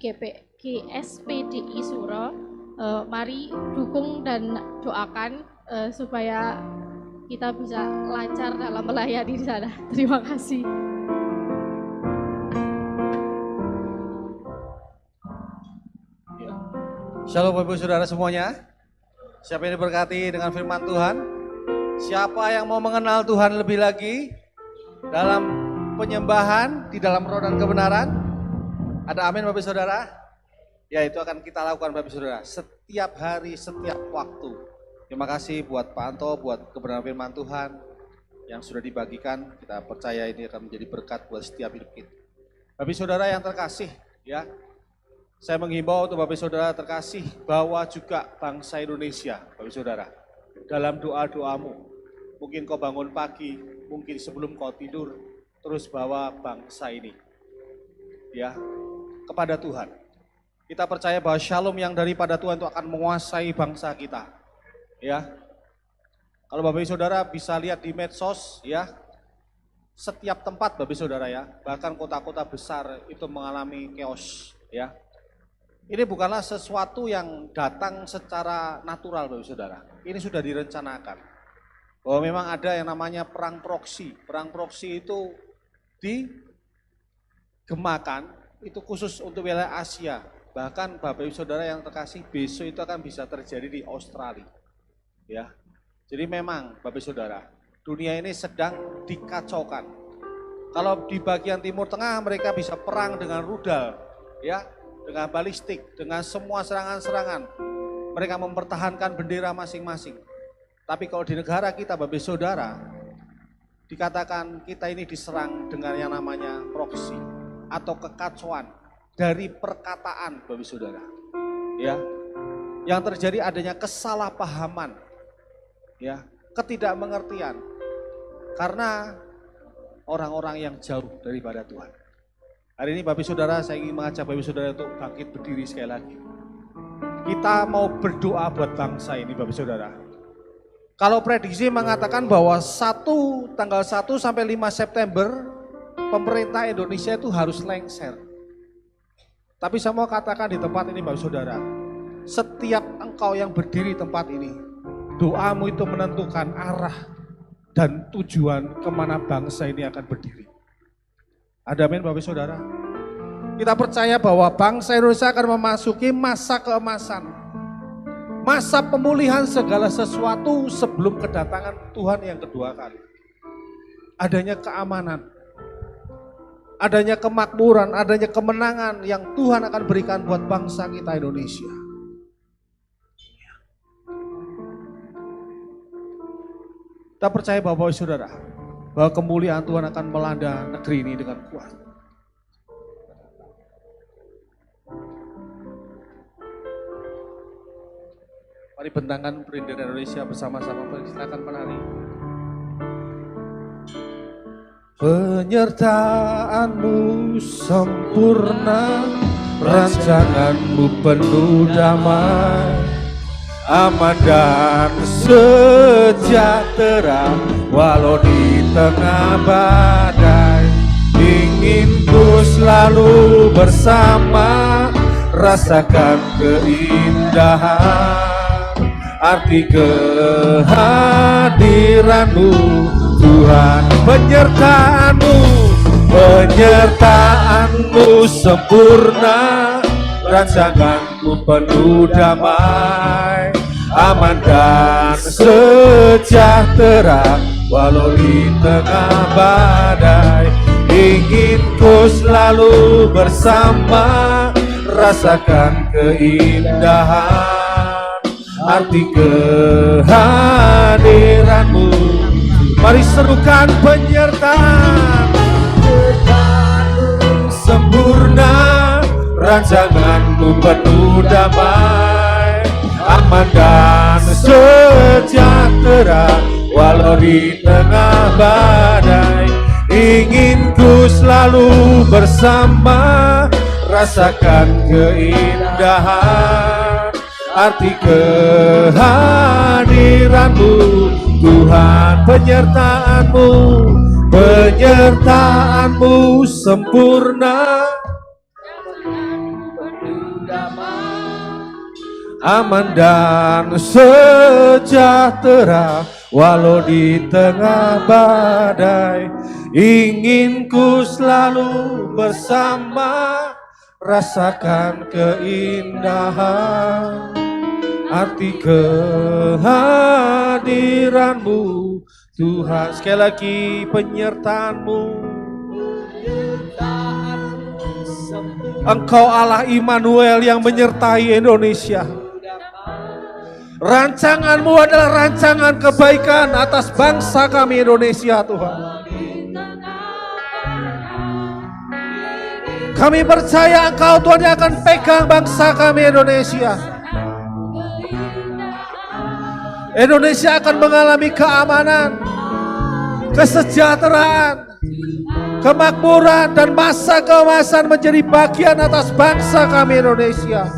GSPDI Suro. Mari dukung dan doakan supaya kita bisa lancar dalam melayani di sana. Terima kasih. Shalom Bapak Ibu Saudara semuanya. Siapa yang diberkati dengan firman Tuhan? Siapa yang mau mengenal Tuhan lebih lagi dalam penyembahan, di dalam roh dan kebenaran? Ada amin Bapak Ibu Saudara? Ya, itu akan kita lakukan Bapak Ibu Saudara setiap hari, setiap waktu. Terima kasih buat Pak Anto, buat kebenaran firman Tuhan yang sudah dibagikan. Kita percaya ini akan menjadi berkat buat setiap hidup kita. Bapak Ibu Saudara yang terkasih, ya, saya menghimbau untuk Bapak Ibu Saudara terkasih, bawa juga bangsa Indonesia, Bapak Ibu Saudara, dalam doa-doamu. Mungkin kau bangun pagi, mungkin sebelum kau tidur, terus bawa bangsa ini, ya, kepada Tuhan. Kita percaya bahwa shalom yang daripada Tuhan itu akan menguasai bangsa kita, ya. Kalau Bapak Ibu Saudara bisa lihat di medsos, ya, setiap tempat Bapak Ibu Saudara, ya, bahkan kota-kota besar itu mengalami chaos, ya. Ini bukanlah sesuatu yang datang secara natural Bapak Ibu Saudara. Ini sudah direncanakan. Bahwa memang ada yang namanya perang proksi. Perang proksi itu digemakan, itu khusus untuk wilayah Asia. Bahkan Bapak Ibu Saudara yang terkasih, besok itu akan bisa terjadi di Australia. Ya. Jadi memang Bapak Ibu Saudara, dunia ini sedang dikacaukan. Kalau di bagian Timur Tengah mereka bisa perang dengan rudal, ya, dengan balistik, dengan semua serangan-serangan. Mereka mempertahankan bendera masing-masing. Tapi kalau di negara kita, Bapak Ibu Saudara, dikatakan kita ini diserang dengan yang namanya proksi atau kekacauan dari perkataan, Bapak Ibu Saudara. Ya. Yang terjadi adanya kesalahpahaman, ya, ketidakmengertian karena orang-orang yang jauh daripada Tuhan. Hari ini Bapak Ibu Saudara, saya ingin mengajak Bapak Ibu Saudara untuk bangkit berdiri sekali lagi. Kita mau berdoa buat bangsa ini Bapak Ibu Saudara. Kalau prediksi mengatakan bahwa tanggal 1 sampai 5 September pemerintah Indonesia itu harus lengser. Tapi saya mau katakan di tempat ini Bapak Ibu Saudara, setiap engkau yang berdiri di tempat ini, doamu itu menentukan arah dan tujuan kemana bangsa ini akan berdiri. Ada amin Bapak Ibu Saudara. Kita percaya bahwa bangsa Indonesia akan memasuki masa keemasan. Masa pemulihan segala sesuatu sebelum kedatangan Tuhan yang kedua kali. adanya keamanan, adanya kemakmuran, adanya kemenangan yang Tuhan akan berikan buat bangsa kita Indonesia. Kita percaya Bapak Ibu Saudara, bahwa kemuliaan Tuhan akan melanda negeri ini dengan kuat. Mari bentangkan bendera Indonesia bersama-sama, silakan penari. Penyertaan-Mu sempurna, rancangan-Mu penuh damai, aman dan sejahtera walau di tengah badai. Ingin ku selalu bersama, rasakan keindahan arti kehadiran-Mu Tuhan. Penyertaan-Mu sempurna, rancangan-Mu penuh damai, aman dan sejahtera walau di tengah badai. Ingin ku selalu bersama, rasakan keindahan arti kehadiran-Mu. Mari serukan penyertaan-Mu sempurna, rancangan-Mu penuh damai, aman dan sejahtera walau di tengah badai. Ingin ku selalu bersama, rasakan keindahan arti kehadiran-Mu Tuhan. Penyertaan-Mu sempurna, aman dan sejahtera walau di tengah badai. Ingin ku selalu bersama, rasakan keindahan arti kehadiran-Mu Tuhan. Sekali lagi, penyertaan-Mu. Engkau Allah Immanuel yang menyertai Indonesia. Rancangan-Mu adalah rancangan kebaikan atas bangsa kami Indonesia, Tuhan. Kami percaya Engkau Tuhan yang akan pegang bangsa kami Indonesia. Indonesia akan mengalami keamanan, kesejahteraan, kemakmuran, dan masa keemasan menjadi bagian atas bangsa kami Indonesia.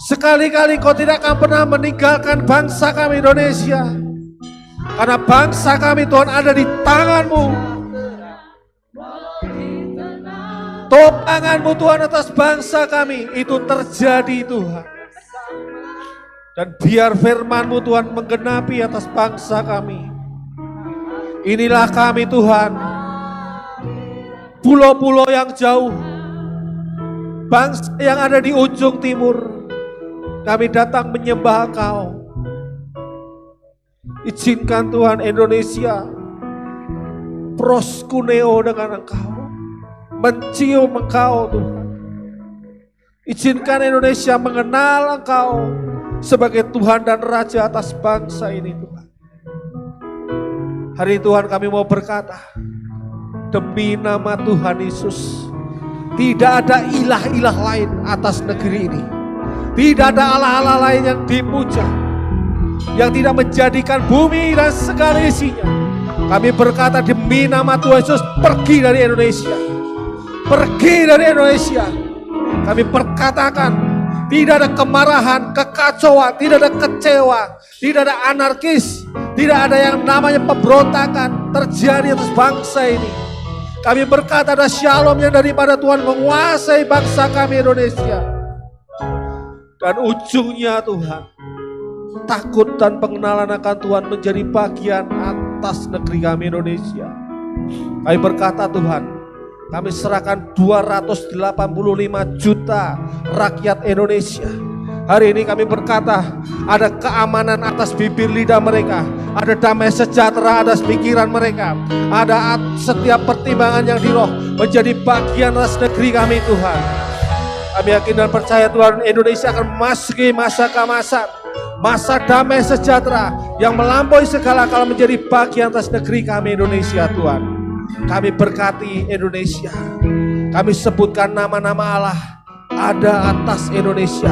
Sekali-kali Kau tidak akan pernah meninggalkan bangsa kami Indonesia, karena bangsa kami Tuhan ada di tangan-Mu. Topangan-Mu Tuhan atas bangsa kami itu terjadi Tuhan. Dan biar firman-Mu Tuhan menggenapi atas bangsa kami. Inilah kami Tuhan, pulau-pulau yang jauh, bangsa yang ada di ujung timur, kami datang menyembah Engkau. Izinkan Tuhan Indonesia proskuneo dengan Engkau, mencium Engkau Tuhan. Izinkan Indonesia mengenal Engkau sebagai Tuhan dan Raja atas bangsa ini Tuhan. Hari Tuhan kami mau berkata, demi nama Tuhan Yesus, tidak ada ilah-ilah lain atas negeri ini. Tidak ada Allah-Allah lain yang dipuja, yang tidak menjadikan bumi dan segala isinya. Kami berkata demi nama Tuhan Yesus, pergi dari Indonesia. Pergi dari Indonesia. Kami perkatakan, tidak ada kemarahan, kekacauan, tidak ada kecewa, tidak ada anarkis, tidak ada yang namanya pemberontakan terjadi atas bangsa ini. Kami berkata ada shalom yang daripada Tuhan menguasai bangsa kami Indonesia. Dan ujungnya Tuhan, takut dan pengenalan akan Tuhan menjadi bagian atas negeri kami Indonesia. Kami berkata Tuhan, kami serahkan 285 juta rakyat Indonesia. Hari ini kami berkata, ada keamanan atas bibir lidah mereka, ada damai sejahtera atas pikiran mereka, ada setiap pertimbangan yang di roh menjadi bagian atas negeri kami Tuhan. Kami yakin dan percaya Tuhan, Indonesia akan memasuki masa keemasan, masa damai sejahtera yang melampaui segala akal menjadi bagian atas negeri kami Indonesia Tuhan. Kami berkati Indonesia, kami sebutkan nama-nama Allah ada atas Indonesia.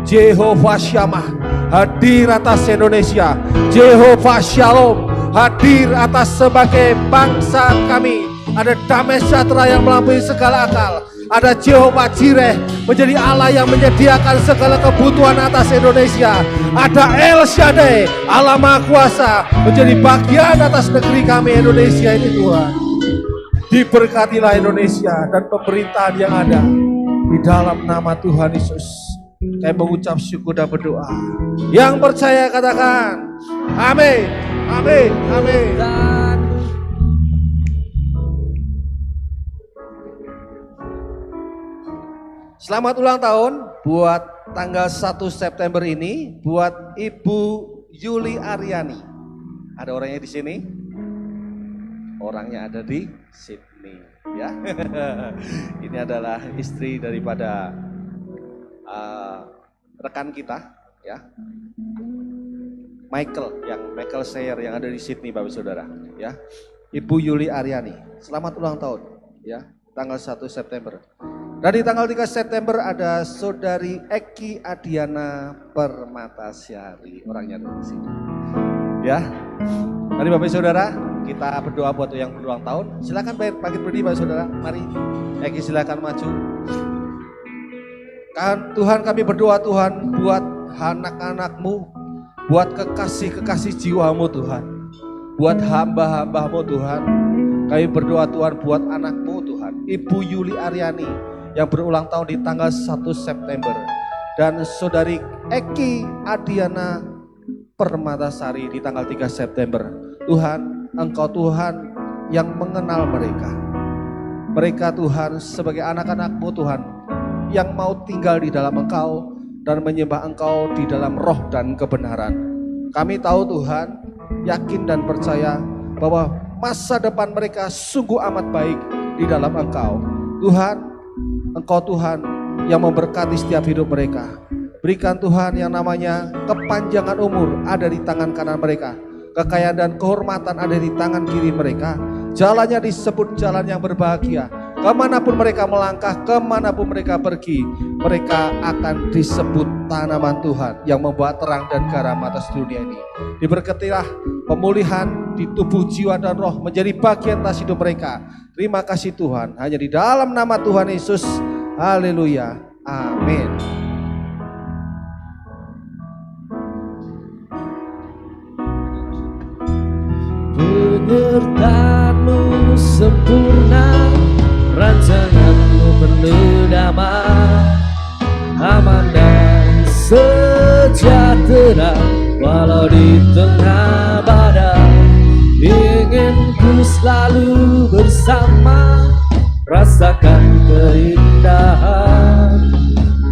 Jehovah Shammah hadir atas Indonesia, Jehovah Shalom hadir atas sebagai bangsa kami. Ada damai sejahtera yang melampaui segala akal. Ada Jehovah Jireh menjadi Allah yang menyediakan segala kebutuhan atas Indonesia. Ada El Shaddai, Allah Maha Kuasa menjadi bagian atas negeri kami Indonesia ini Tuhan. Diberkatilah Indonesia dan pemerintahan yang ada di dalam nama Tuhan Yesus. Kami mengucap syukur dan berdoa. Yang percaya katakan amin, amin, amin. Selamat ulang tahun buat tanggal 1 September ini buat Ibu Yuli Aryani. Ada orangnya di sini? Orangnya ada di Sydney, ya. Ini adalah istri daripada rekan kita, ya. Michael Sayer yang ada di Sydney, Bapak Saudara, ya. Ibu Yuli Aryani, selamat ulang tahun, ya. Tanggal 1 September. Dan di tanggal 3 September ada Saudari Eki Adiana Permatasyari, orangnya ada di sini. Ya. Mari Bapak Saudara, kita berdoa buat yang berulang tahun. Silakan bangkit berdiri Bapak Saudara. Mari Eki silakan maju. Tuhan, kami berdoa Tuhan buat anak-anak-Mu, buat kekasih-kekasih jiwa-Mu Tuhan. Buat hamba-hamba-Mu Tuhan. Kami berdoa Tuhan buat anak-Mu Tuhan, Ibu Yuli Aryani yang berulang tahun di tanggal 1 September. Dan Saudari Eki Adiana Permatasari di tanggal 3 September. Tuhan, Engkau Tuhan yang mengenal mereka. Mereka Tuhan sebagai anak-anak-Mu Tuhan yang mau tinggal di dalam Engkau dan menyembah Engkau di dalam roh dan kebenaran. Kami tahu Tuhan, yakin dan percaya bahwa masa depan mereka sungguh amat baik di dalam Engkau. Tuhan, Engkau Tuhan yang memberkati setiap hidup mereka. Berikan Tuhan yang namanya kepanjangan umur ada di tangan kanan mereka. Kekayaan dan kehormatan ada di tangan kiri mereka. Jalannya disebut jalan yang berbahagia. Kemanapun mereka melangkah, kemanapun mereka pergi, mereka akan disebut tanaman Tuhan yang membawa terang dan garam atas dunia ini. Diberkatilah pemulihan di tubuh, jiwa, dan roh menjadi bagian atas hidup mereka. Terima kasih Tuhan, hanya di dalam nama Tuhan Yesus. Haleluya, amin. Penyertaanmu sempurna, rancanganmu penuh damai, aman dan sejahtera walau di tengah badai. Ingin ku selalu bersama, rasakan keindahan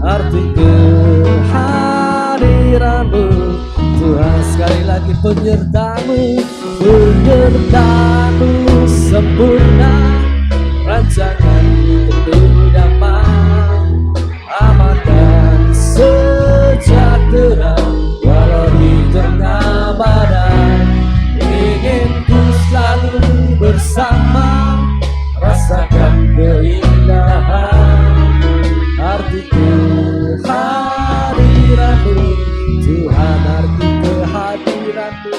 arti kehadiranmu Tuhan. Sekali lagi penyertaanmu sempurna, rancangan penuh damai, aman dan sejahtera walau di tengah badai. Ingin ku selalu bersama, rasakan keindahan arti kehadiranmu Tuhan, arti kehadiranmu,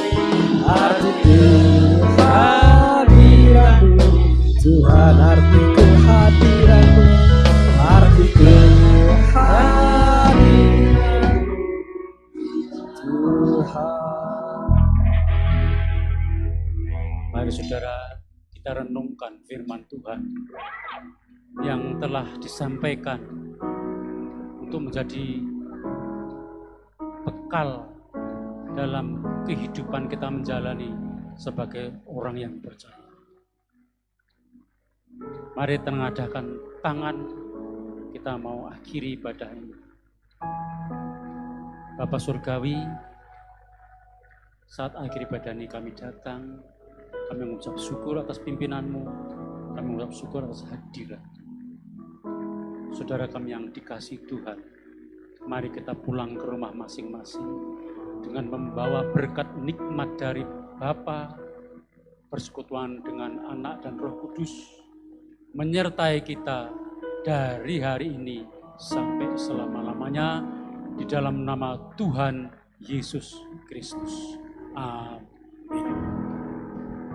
arti kehadiranmu Tuhan, arti kehadiranmu, arti kehadiranmu Tuhan. Mari saudara, kita renungkan firman Tuhan yang telah disampaikan untuk menjadi bekal dalam kehidupan kita menjalani sebagai orang yang percaya. Mari tengadahkan tangan, kita mau akhiri ibadah ini. Bapa Surgawi, Saat akhir ibadah ini kami datang, kami mengucap syukur atas pimpinanmu, kami mengucap syukur atas hadirat. Saudara kami yang dikasihi Tuhan, mari kita pulang ke rumah masing-masing dengan membawa berkat nikmat dari Bapa, persekutuan dengan Anak dan Roh Kudus, menyertai kita dari hari ini sampai selama-lamanya di dalam nama Tuhan Yesus Kristus. Amin.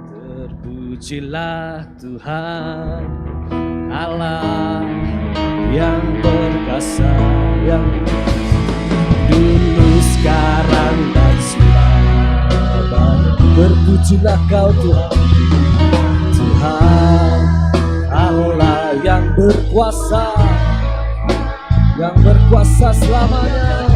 Terpujilah Tuhan Allah yang perkasa, yang dulu, sekarang, dan selamanya. Terpujilah Kau Tuhan, Tuhan Allah yang berkuasa selamanya.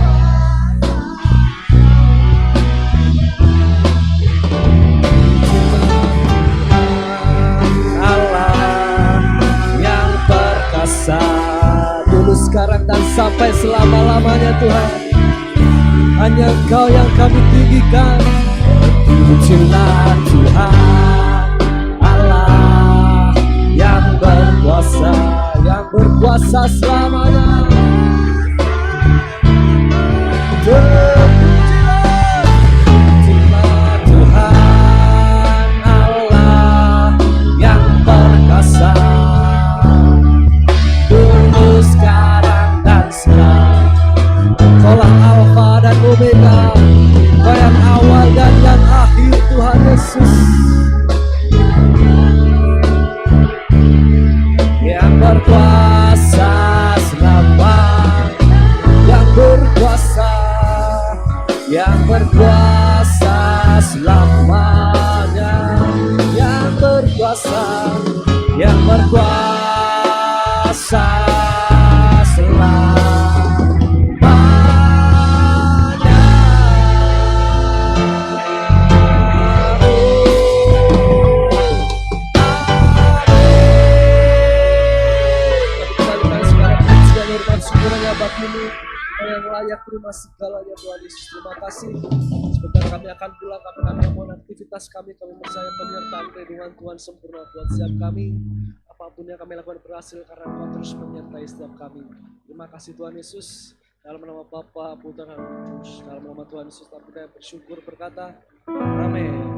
Dulu, sekarang, dan sampai selama-lamanya Tuhan. Hanya Engkau yang kami tinggikan. Pujilah Tuhan Allah yang berkuasa selamanya. Pujilah Tuhan Allah yang perkasa, sekarang dan sekarang. Kaulah Alfa dan Omega, Kau yang awal dan yang akhir, Tuhan Yesus. Yang berkuasa selamanya, yang berkuasa selamanya, yang berkuasa selamanya. Bagimu yang layak terima segalanya Tuhan Yesus. Terima kasih. Sebentar kami akan pulang, kami akan memulai aktivitas kami percaya penyertaan perlindungan Tuhan sempurna buat setiap kami. Apapun yang kami lakukan berhasil karena Kau terus menyertai setiap kami. Terima kasih Tuhan Yesus. Dalam nama Bapa, Putra, dan Roh Kudus. Dalam nama Tuhan Yesus, kami bersyukur berkata, Amin.